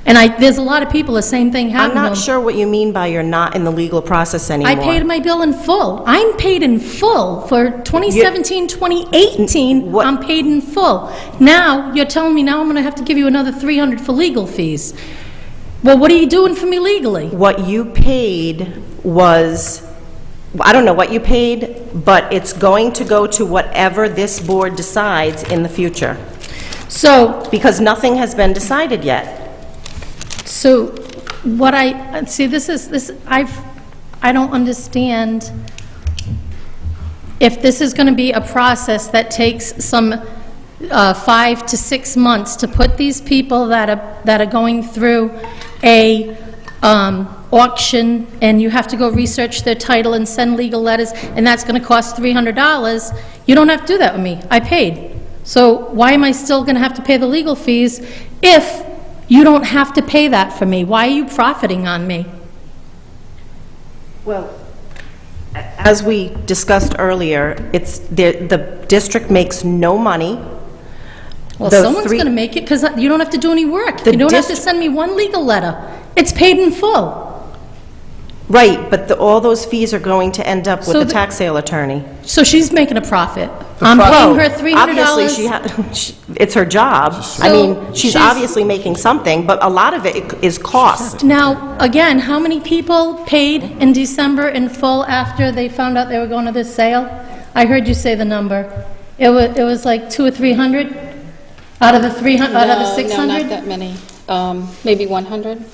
And there's a lot of people, the same thing I'm happened to not them. sure what you mean by you're not in the legal process anymore. I paid my bill in full. I'm paid in full for 2017, 2018. What- I'm paid in full. Now, you're telling me now I'm going to have to give you another $300 for legal fees. Well, what are you doing for me legally? What you paid was, I don't know what you paid, but it's going to go to whatever this board decides in the future, So, because nothing has been decided yet. so what see, I don't understand if this is going to be a process that takes some 5 to 6 months to put these people that are going through a auction, and you have to go research their title and send legal letters, and that's going to cost $300, you don't have to do that with me. I paid. So why am I still going to have to pay the legal fees if you don't have to pay that for me? Why are you profiting on me? Well, as we discussed earlier, the district makes no money. Well, The someone's three- going to make it, because you don't have to do any work. The You don't have to dist- send me one legal letter. It's paid in full. Right, but all those fees are going to end up with So the the- tax sale attorney. So she's making a profit. I'm paying her $300. Obviously, it's her job. I mean, she's she's- obviously making something, but a lot of it is cost. Now, again, how many people paid in December in full after they found out they were going to this sale? I heard you say the number. It was like 200 or 300 out of the 300, out of the 600? No, not that many. Maybe 100?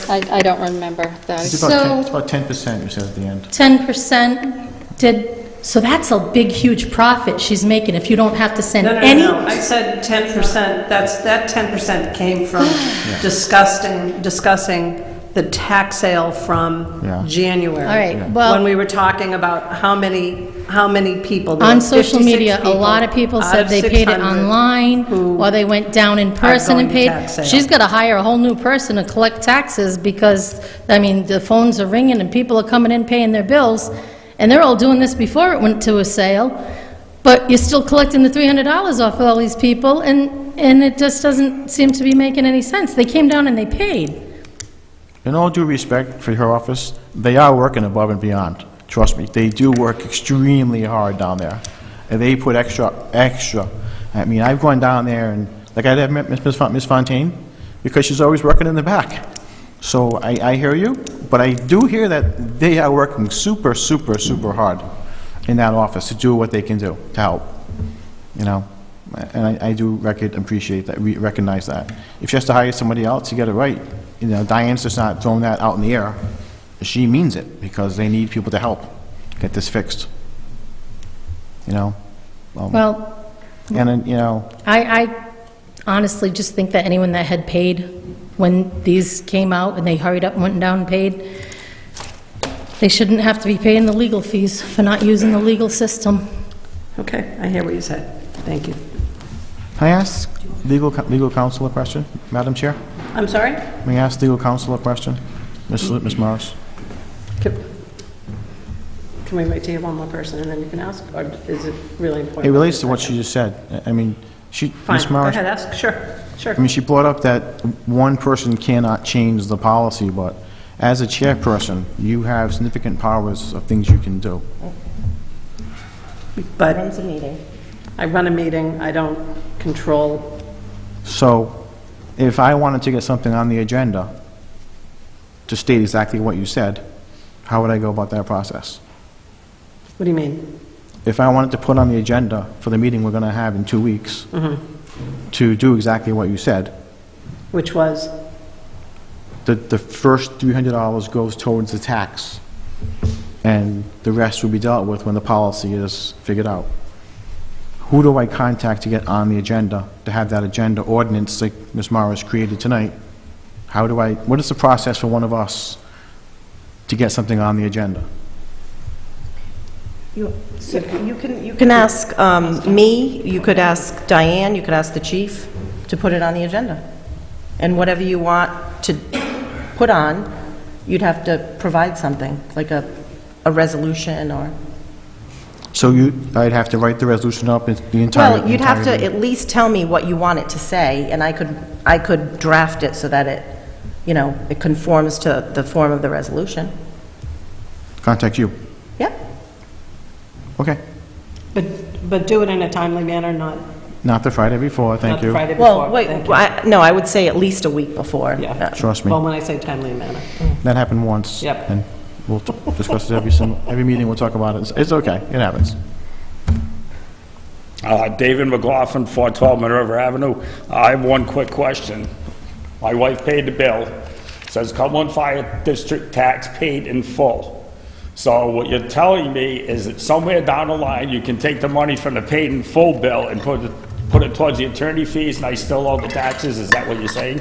I don't remember that. It's So- about 10%, you said at the end. 10% so that's a big, huge profit she's making if you don't have to send any... No, I said 10%, that 10% came from discussing the tax sale from Yeah. January. All right, well- When we were talking about how many people. there On were social 56 media, a lot of people out said of they paid it 600 online, who or they went down in person going and to paid. tax sale. She's got to hire a whole new person to collect taxes because, I mean, the phones are ringing and people are coming in paying their bills, and they're all doing this before it went to a sale, but you're still collecting the $300 off of all these people, and it just doesn't seem to be making any sense. They came down and they paid. In all due respect for her office, they are working above and beyond. Trust me, they do work extremely hard down there. And they put extra. I mean, I've gone down there and, like, I have met Miss Fontaine, because she's always working in the back. So I hear you, but I do hear that they are working super, super, super hard in that office to do what they can do to help, you know? And I do appreciate that, recognize that. If she has to hire somebody else to get it right, you know, Diane's just not throwing that out in the air. She means it, because they need people to help get this fixed, you know? Well, And, then, you know, I honestly just think that anyone that had paid when these came out and they hurried up and went down and paid, they shouldn't have to be paying the legal fees for not using the legal system. Okay, I hear what you said. Thank you. can I ask legal counsel a question, Madam Chair? I'm sorry? May I ask legal counsel a question? Ms. Morris? Can we wait till you have one more person and then you can ask, or is it really important? It relates to what she just said. I mean, Fine, Ms. go Morris, ahead, ask, sure. I mean, she brought up that one person cannot change the policy, but as a chairperson, you have significant powers of things you can do. But Runs a meeting. I run a meeting, I don't control, So, if I wanted to get something on the agenda to state exactly what you said, how would I go about that process? what do you mean? if I wanted to put on the agenda for the meeting we're going to have in 2 weeks, to do exactly what you said, Which was, the first $300 goes towards the tax, and the rest will be dealt with when the policy is figured out. Who do I contact to get on the agenda, to have that agenda ordinance like Ms. Morris created tonight? What is the process for one of us to get something on the agenda? You can ask me, you could ask Diane, you could ask the chief to put it on the agenda. And whatever you want to put on, you'd have to provide something, like a resolution or... So I'd have to write the resolution up, the entire... Well, you'd have to entire- at least tell me what you want it to say, and I could draft it so that it, it conforms to the form of the resolution. Contact you. Yep. Okay. but do it in a timely manner, not Not the Friday before, thank not the you. Friday before. Well, wait, Thank you. no, I would say at least a week before. Yeah. Trust me. Well, when I say timely manner. That happened once. Yep. And we'll discuss it every meeting, we'll talk about it. It's okay, it happens. David McLaughlin, 412 Minerva Avenue. I have one quick question. My wife paid the bill. It says Cumberland Fire District tax paid in full. So what you're telling me is that somewhere down the line, you can take the money from the paid in full bill and put it towards the attorney fees, and I still owe the taxes? Is that what you're saying?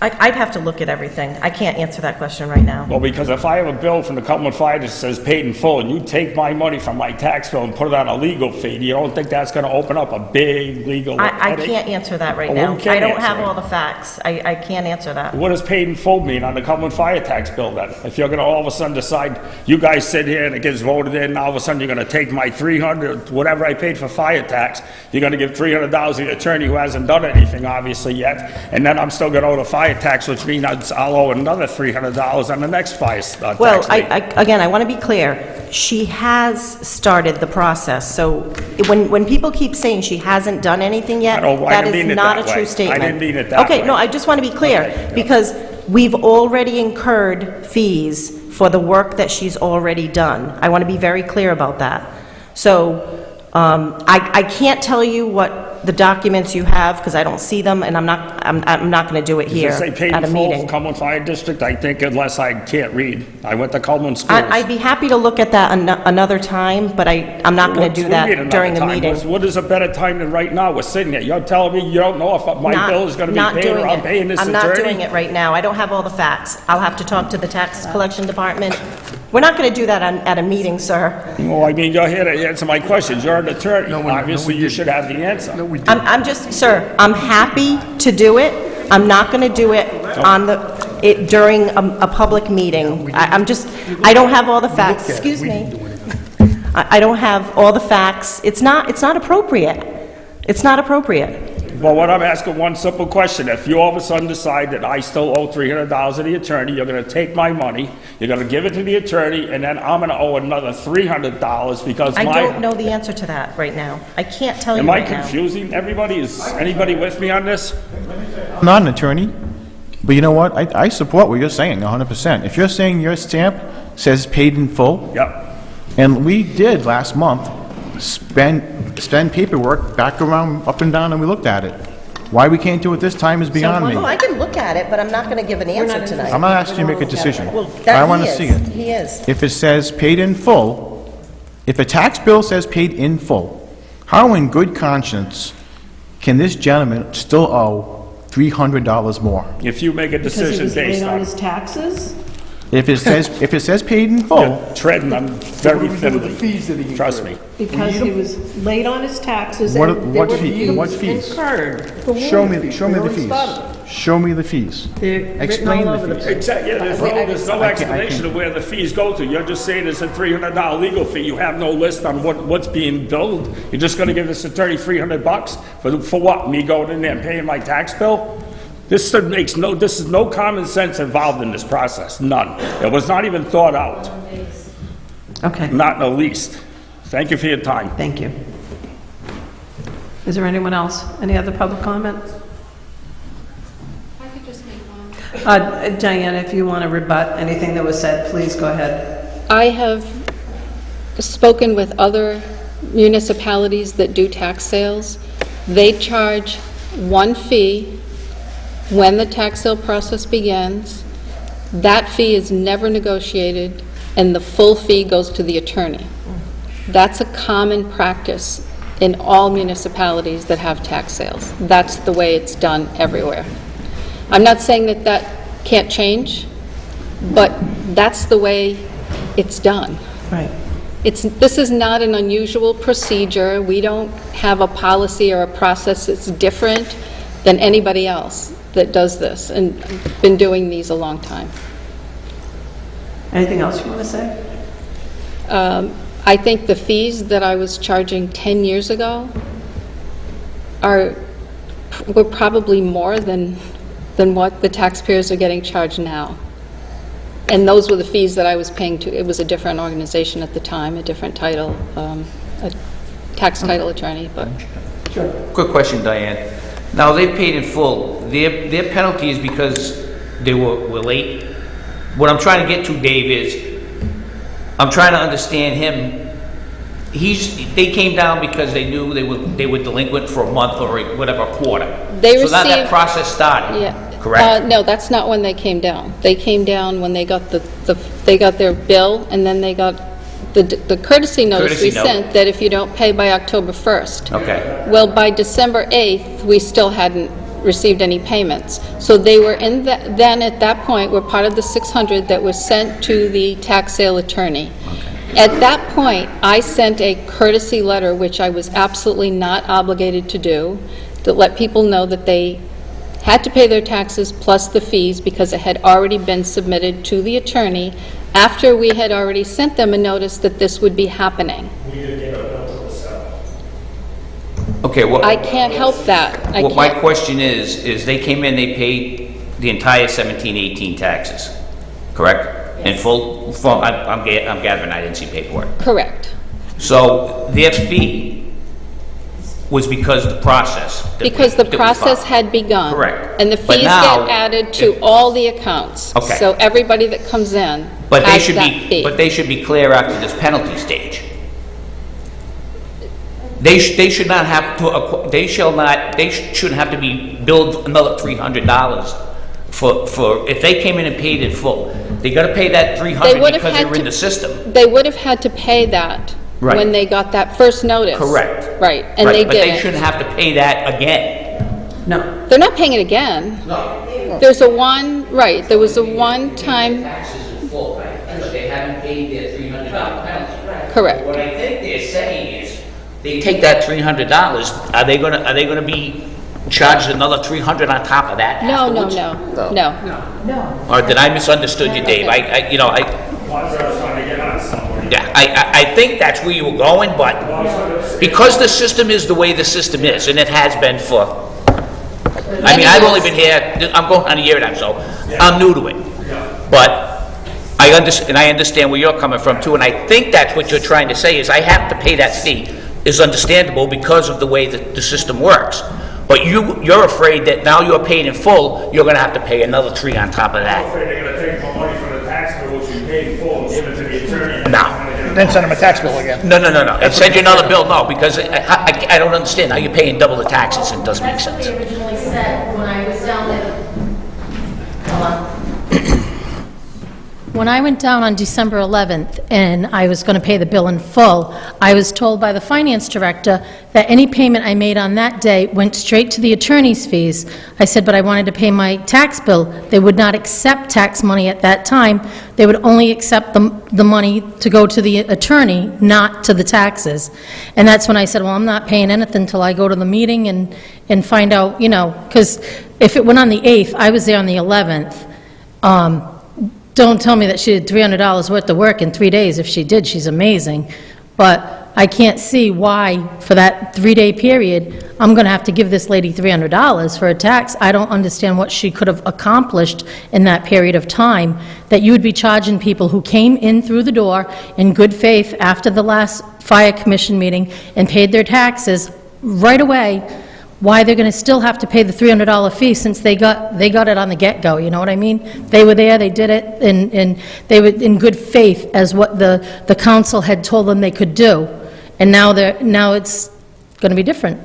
I'd have to look at everything. I can't answer that question right now. Well, because if I have a bill from the Cumberland Fire that says paid in full, and you take my money from my tax bill and put it on a legal fee, you don't think that's going to open up a big legal I headache? can't answer that right Oh, now. you can't I don't answer have it. all the facts. I can't answer that. What does paid in full mean on the Cumberland Fire tax bill then? If you're gonna all of a sudden decide, you guys sit here and it gets voted in, and all of a sudden you're gonna take my 300, whatever I paid for fire tax, you're gonna give $300 to the attorney who hasn't done anything obviously yet, and then I'm still gonna owe the fire tax, which means I'll owe another $300 on the next fire tax. Well, lien. again, I want to be clear. She has started the process, so when people keep saying she hasn't done anything yet, I that didn't is mean it not that a true way. statement. I didn't mean it that Okay, way. no, I just want to be clear, Okay, because we've already incurred fees for the work that she's already done. I want to be very clear about that. So, I can't tell you what the documents you have, because I don't see them, and I'm not going to do it here Does it say paid at a in full meeting. Cumberland Fire District? I think unless I can't read. I went to Cumberland schools. I'd be happy to look at that another time, but I'm not going to do What do you mean that another during the time? meeting. What is a better time than right now? We're sitting here. You're telling me you don't know if my Not- bill is going to not be paid or doing I'm it. paying this I'm attorney? not doing it right now. I don't have all the facts. I'll have to talk to the tax collection department. We're not going to do that at a meeting, sir. Well, I mean, you're here to answer my questions. You're an attorney. Obviously, you should have the answer. I'm just, sir, I'm happy to do it. I'm not going to do it during a public meeting. I don't have all the facts. Excuse me. I don't have all the facts. It's not appropriate. It's not appropriate. Well, what I'm asking, one simple question. If you all of a sudden decide that I still owe $300 to the attorney, you're going to take my money, you're going to give it to the attorney, and then I'm going to owe another $300 because I don't know the answer to that right now. I can't tell you Am I right now. confusing everybody? Is anybody with me on this? I'm not an attorney, but you know what? I support what you're saying 100%. If you're saying your stamp says paid in full, Yep. and we did last month spend paperwork back around, up and down, and we looked at it. Why we can't do it this time is beyond me. Well, I can look at it, but I'm not going to give an answer tonight. I'm not asking you to make a decision. Well, I want to see it. He is. If it says paid in full, if a tax bill says paid in full, how in good conscience can this gentleman still owe $300 more? If you make a Because he decision was late based on on... his taxes? If it says paid in full, You're treading on very thinly. Trust me. Because he was late on his taxes What- and there what were fee- what fees fees? incurred. show me the When we fees. started. Show me the fees. They're written Explain all the over fees. place. Exactly, yeah, there's no explanation of where the fees go to. You're just saying it's a $300 legal fee. You have no list on what's being billed. You're just gonna give this attorney $300 for what? Me going in there and paying my tax bill? This is no common sense involved in this process, none. It was not even thought out, Okay, not in the least. Thank you for your time. thank you. Is there anyone else? Any other public comments? I could just make one. Diana, if you want to rebut anything that was said, please go ahead. I have spoken with other municipalities that do tax sales. They charge one fee when the tax sale process begins. That fee is never negotiated, and the full fee goes to the attorney. That's a common practice in all municipalities that have tax sales. That's the way it's done everywhere. I'm not saying that that can't change, but that's the way it's done. Right. This is not an unusual procedure. We don't have a policy or a process that's different than anybody else that does this, and been doing these a long time. Anything else you want to say? I think the fees that I was charging 10 years ago were probably more than what the taxpayers are getting charged now. And those were the fees that I was paying to, it was a different organization at the time, a different title, a tax title attorney, but. Quick question, Diane. Now, they've paid in full. Their penalty is because they were late? What I'm trying to get to, Dave, is I'm trying to understand him. They came down because they knew they were delinquent for a month or whatever, quarter. So now that process started, Yeah. correct? No, that's not when they came down. They came down when they got they got their bill, and then they got the courtesy notice we sent that if you don't pay by October 1st. Okay. Well, by December 8th, we still hadn't received any payments. So they were then at that point, were part of the 600 that was sent to the tax sale attorney. At that point, I sent a courtesy letter, which I was absolutely not obligated to do, to let people know that they had to pay their taxes plus the fees because it had already been submitted to the attorney after we had already sent them a notice that this would be happening. Okay, well. I can't help that. What my question is they came in, they paid the entire 17-18 taxes, correct? In full, I'm gathering, I didn't see paperwork. Correct. So their fee was because of the process. Because the process had begun. Correct. And the But fees now, get added to all the accounts. Okay. So everybody that comes in But they has should that fee. be clear after this penalty stage. They should not have to, they shouldn't have to be billed another $300 for, if they came in and paid in full. They gotta pay that $300 because they were in the system. They would have had to pay that Right. when they got that first notice. Correct. Right, and Right, they but they didn't. shouldn't have to pay that again. No. They're not paying it again. No. There was a one-time, Taxes in full, right? But they haven't paid their $300 penalty. correct. What I think they're saying is, they take that $300, are they gonna be charged another $300 on top of that No, afterwards? no. Or did I misunderstood you, Dave? Yeah, I think that's where you were going, but because the system is the way the system is, and it has been for, I mean, I've only been here, I'm going on a year and a half, so I'm new to it. But I understand where you're coming from too, and I think that's what you're trying to say, is I have to pay that fee, is understandable because of the way that the system works. But you're afraid that now you're paid in full, you're gonna have to pay another $3 on top of that. I'm afraid they're gonna take more money from the tax bill, which we paid in full, and give it to the attorney. No. Then send them a tax bill again. No, and send you another bill, no, because I don't understand how you're paying double the taxes, it doesn't make sense. That's what they originally said when I was down there. Hold on. When I went down on December 11th and I was going to pay the bill in full, I was told by the finance director that any payment I made on that day went straight to the attorney's fees. I said, but I wanted to pay my tax bill. They would not accept tax money at that time. They would only accept the money to go to the attorney, not to the taxes. And that's when I said, well, I'm not paying anything until I go to the meeting and find out, because if it went on the 8th, I was there on the 11th. Don't tell me that she did $300 worth of work in 3 days. If she did, she's amazing. But I can't see why, for that 3-day period, I'm going to have to give this lady $300 for a tax. I don't understand what she could have accomplished in that period of time, that you would be charging people who came in through the door in good faith after the last fire commission meeting and paid their taxes right away. why they're going to still have to pay the $300 fee since they got it on the get-go, you know what I mean? They were there, they did it, and they were in good faith as what the council had told them they could do. And now it's going to be different,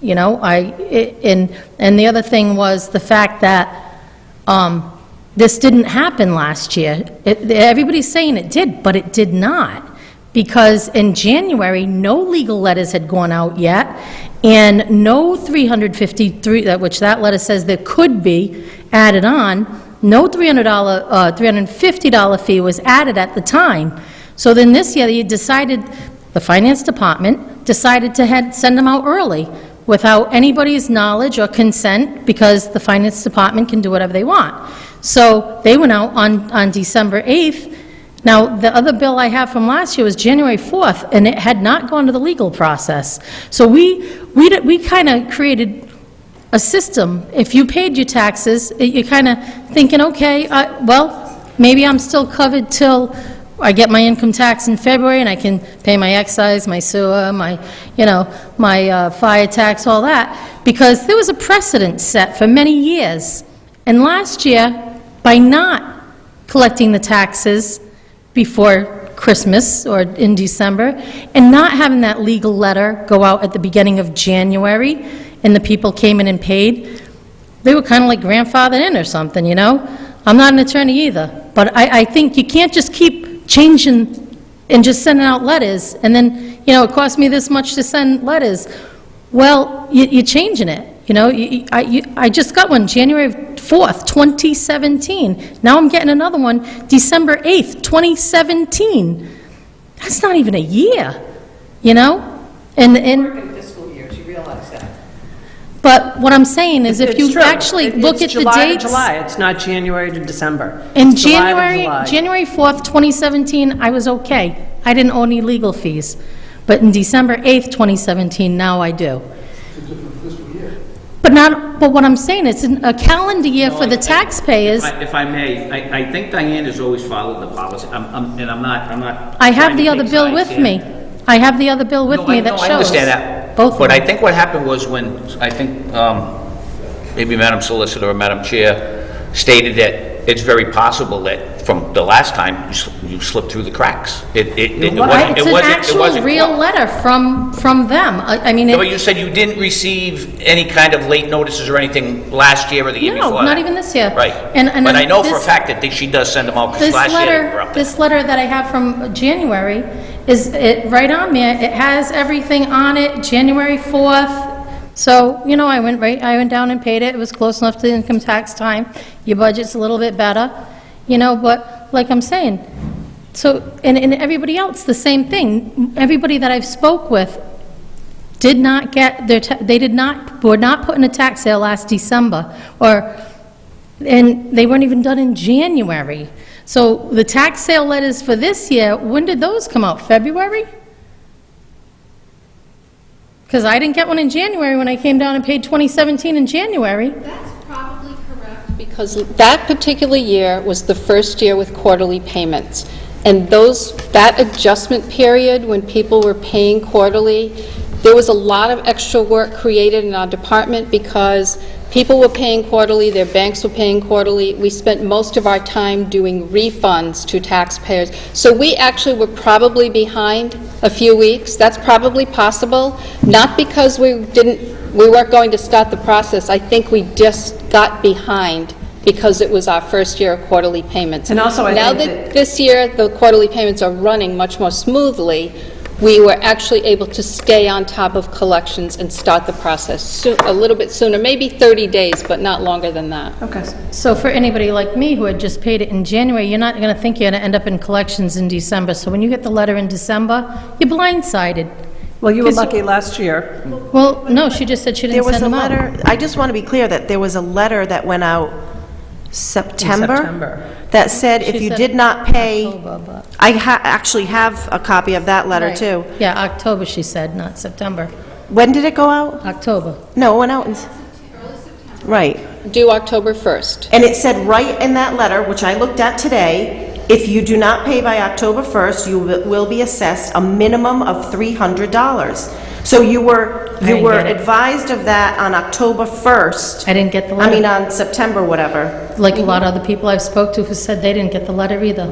you know? And the other thing was the fact that this didn't happen last year. Everybody's saying it did, but it did not. Because in January, no legal letters had gone out yet, and no 353, which that letter says there could be added on, no $350 fee was added at the time. So then this year, the finance department decided to send them out early without anybody's knowledge or consent, because the finance department can do whatever they want. So they went out on December 8th. Now, the other bill I have from last year was January 4th, and it had not gone to the legal process. So we kind of created a system. If you paid your taxes, you're kind of thinking, okay, well, maybe I'm still covered till I get my income tax in February, and I can pay my excise, my sewer, my fire tax, all that, because there was a precedent set for many years. And last year, by not collecting the taxes before Christmas or in December, and not having that legal letter go out at the beginning of January, and the people came in and paid, they were kind of like grandfathered in or something, you know? I'm not an attorney either, but I think you can't just keep changing and just sending out letters, and then, you know, it cost me this much to send letters. Well, you're changing it. You know, I just got one, January 4th, 2017. Now I'm getting another one, December 8th, 2017. That's not even a year, you know? And fiscal years, you realize that. But what I'm saying is, if It's you true. actually look at the July to dates... July, it's not January to December. In It's July to July. January 4th, 2017, I was okay. I didn't owe any legal fees. But in December 8th, 2017, now I do. But what I'm saying is, a calendar year for the taxpayers... If I may, I think Diane has always followed the policy, and I'm not I have trying the to other take bill sides with here. me. I have the other bill with me that shows. No, I understand that. Both of But I them. think what happened was when, I think, maybe Madam Solicitor or Madam Chair stated that it's very possible that from the last time, you slipped through the cracks. It wasn't... It's an actual real letter from them. I mean... No, but you said you didn't receive any kind of late notices or anything last year or the year before No, that. not even this year. Right. And But I know for a this- fact that she does send them out, because last year they were up there. This letter that I have from January is right on there. It has everything on it, January 4th. So, you know, I went down and paid it. It was close enough to income tax time. Your budget's a little bit better, you know, but like I'm saying, so, and everybody else, the same thing. Everybody that I've spoke with did not get were not put in a tax sale last December, and they weren't even done in January. So the tax sale letters for this year, when did those come out? February? Because I didn't get one in January when I came down and paid 2017 in January. That's probably correct, because that particular year was the first year with quarterly payments. And that adjustment period, when people were paying quarterly, there was a lot of extra work created in our department because people were paying quarterly, their banks were paying quarterly. We spent most of our time doing refunds to taxpayers. So we actually were probably behind a few weeks. That's probably possible, not because we weren't going to start the process. I think we just got behind because it was our first year of quarterly payments. And also, I now think that this year the quarterly payments are running much more smoothly, we were actually able to stay on top of collections and start the process a little bit sooner, maybe 30 days, but not longer than that. Okay. So for anybody like me who had just paid it in January, you're not going to think you're going to end up in collections in December. So when you get the letter in December, you're blindsided. Well, you were lucky last year. Well, no, she just said she didn't There was send a them out. letter, I just want to be clear that there was a letter that went out September September. that said if She you said did not pay, October, but- I actually have a copy of that letter Right. too. Yeah, October, she said, not September. When did it go out? October. No, it went out in... Right. Due October 1st. And it said right in that letter, which I looked at today, If you do not pay by October 1st, you will be assessed a minimum of $300. So you were didn't get it. advised of that on October 1st. I didn't get the I mean, letter. on September, whatever. Like a lot of other people I've spoke to who said they didn't get the letter either.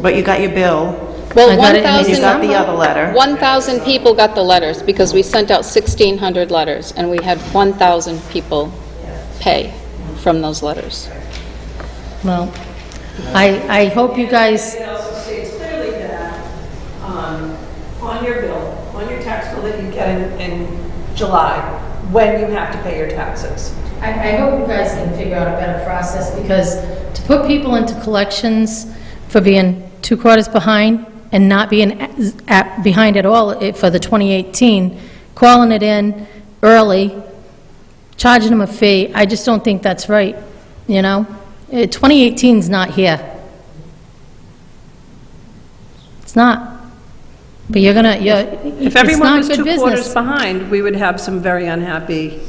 But you got your bill. Well, I got it in And you got 1,000, the other letter. 1,000 people got the letters because we sent out 1,600 letters, and we had 1,000 people pay from those letters. Well, I hope you guys, It also states clearly that on your bill, on your tax bill that you get in July, when you have to pay your taxes. I hope you guys can figure out a better process, because to put people into collections for being 2 quarters behind and not being behind at all for the 2018, calling it in early, charging them a fee, I just don't think that's right, you know? 2018's not here. It's not. But you're gonna, If everyone was 2 quarters behind, we would have some very unhappy.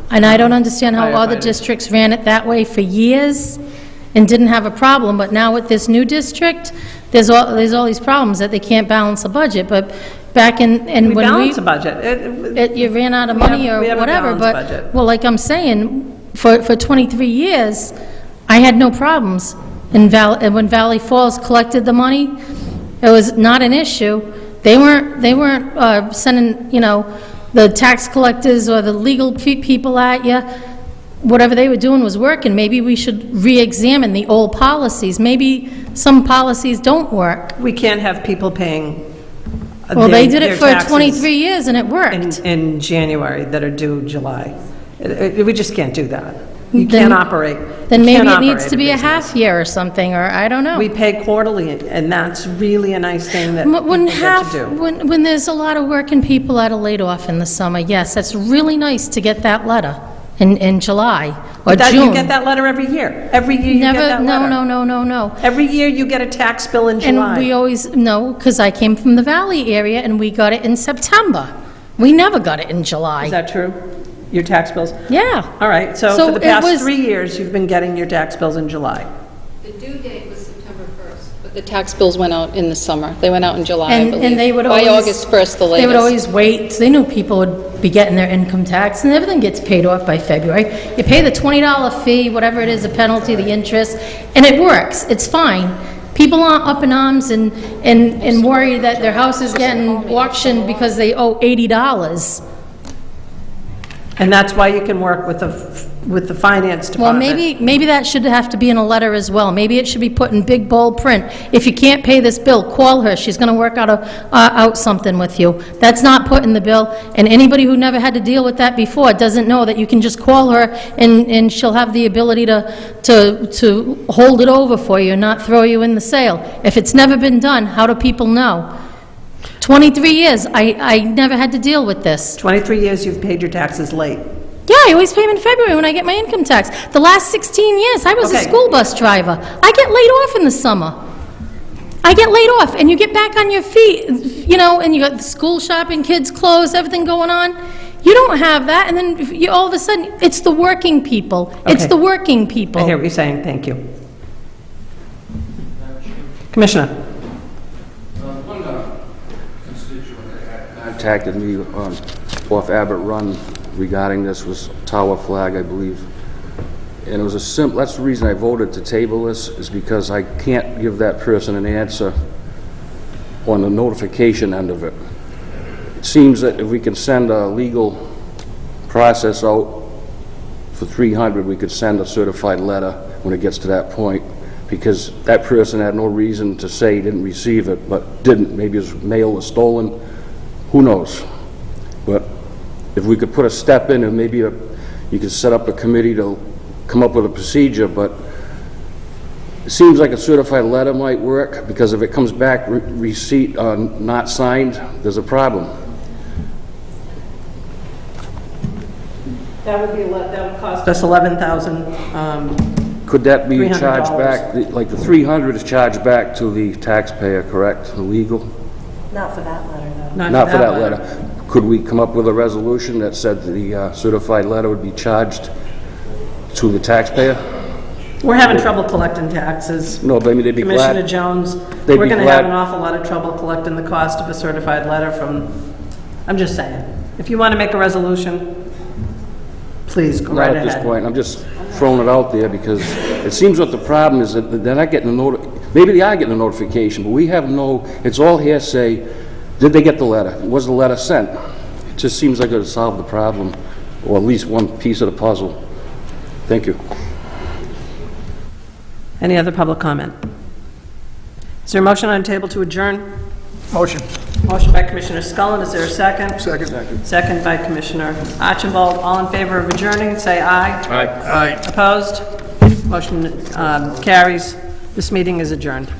And I don't understand how other Firefighters. districts ran it that way for years and didn't have a problem, but now with this new district, there's all these problems that they can't balance a budget, but back in, We balance a budget. you ran out of We have- money or we have a whatever, balanced but, budget. well, like I'm saying, for 23 years, I had no problems. And when Valley Falls collected the money, it was not an issue. They weren't sending, you know, the tax collectors or the legal people at you. Whatever they were doing was working. Maybe we should re-examine the old policies. Maybe some policies don't work. We can't have people paying Well, they did their it for taxes 23 years and it worked. in January that are due July. We just can't do that. You Then- can't operate. Then you maybe can't it needs operate to be a business. half year or something, or I don't know. We pay quarterly, and that's really a nice thing that people When get to do. when there's a lot of working people that are laid off in the summer, yes, that's really nice to get that letter in July or That, June. you get that letter every year. Every year you get Never, that letter. no. Every year you get a tax bill in July. And we always, no, because I came from the Valley area and we got it in September. We never got it in July. Is that true? Your tax bills? Yeah. All right, so So for the it past was- 3 years, you've been getting your tax bills in July. The due date was September 1st, but the tax bills went out in the summer. They went out in July, I believe. And they would By always... August 1st, the latest. They would always wait. They knew people would be getting their income tax, and everything gets paid off by February. You pay the $20 fee, whatever it is, the penalty, the interest, and it works. It's fine. People aren't up in arms and worried that their house is getting auctioned because they owe $80. And that's why you can work with the finance Well, department. maybe that should have to be in a letter as well. Maybe it should be put in big bold print. If you can't pay this bill, call her. She's going to work out something with you. That's not put in the bill, and anybody who never had to deal with that before doesn't know that you can just call her and she'll have the ability to hold it over for you and not throw you in the sale. If it's never been done, how do people know? 23 years, I never had to deal with this. 23 years you've paid your taxes late. Yeah, I always pay them in February when I get my income tax. The last 16 years, I was a Okay. school bus driver. I get laid off in the summer. I get laid off, and you get back on your feet, you know, and you got the school shopping, kids' clothes, everything going on. You don't have that, and then all of a sudden, it's the working people. It's Okay. the working people. I hear what you're saying, thank you. Commissioner? One constituent that contacted me off Abbott Run regarding this was Tower Flag, I believe. And it was that's the reason I voted to table this, is because I can't give that person an answer on the notification end of it. It seems that if we can send a legal process out for 300, we could send a certified letter when it gets to that point, because that person had no reason to say he didn't receive it, but didn't. Maybe his mail was stolen, who knows? But if we could put a step in, and maybe you could set up a committee to come up with a procedure, but it seems like a certified letter might work, because if it comes back receipt not signed, there's a problem. That would cost us $11,000. Could that be charged $300. back, like the 300 is charged back to the taxpayer, correct, the legal? Not for that letter, though. Not for that letter. Could we come up with a resolution that said the certified letter would be charged to the taxpayer? We're having trouble collecting taxes. No, but I mean, they'd be glad. Commissioner Jones, They'd we're be going to have glad- an awful lot of trouble collecting the cost of a certified letter from, I'm just saying. If you want to make a resolution, please go right Not ahead. at this point, I'm just throwing it out there because it seems what the problem is that they're not getting maybe they are getting a notification, but we have no, it's all hearsay. Did they get the letter? Was the letter sent? It just seems like it would solve the problem, or at least one piece of the puzzle. Thank you. Any other public comment? Is there a motion on the table to adjourn? Motion. Motion by Commissioner Scullin, is there a second? Second. Second by Commissioner Archibald. All in favor of adjourning, say aye. Aye. Opposed? Motion carries. This meeting is adjourned.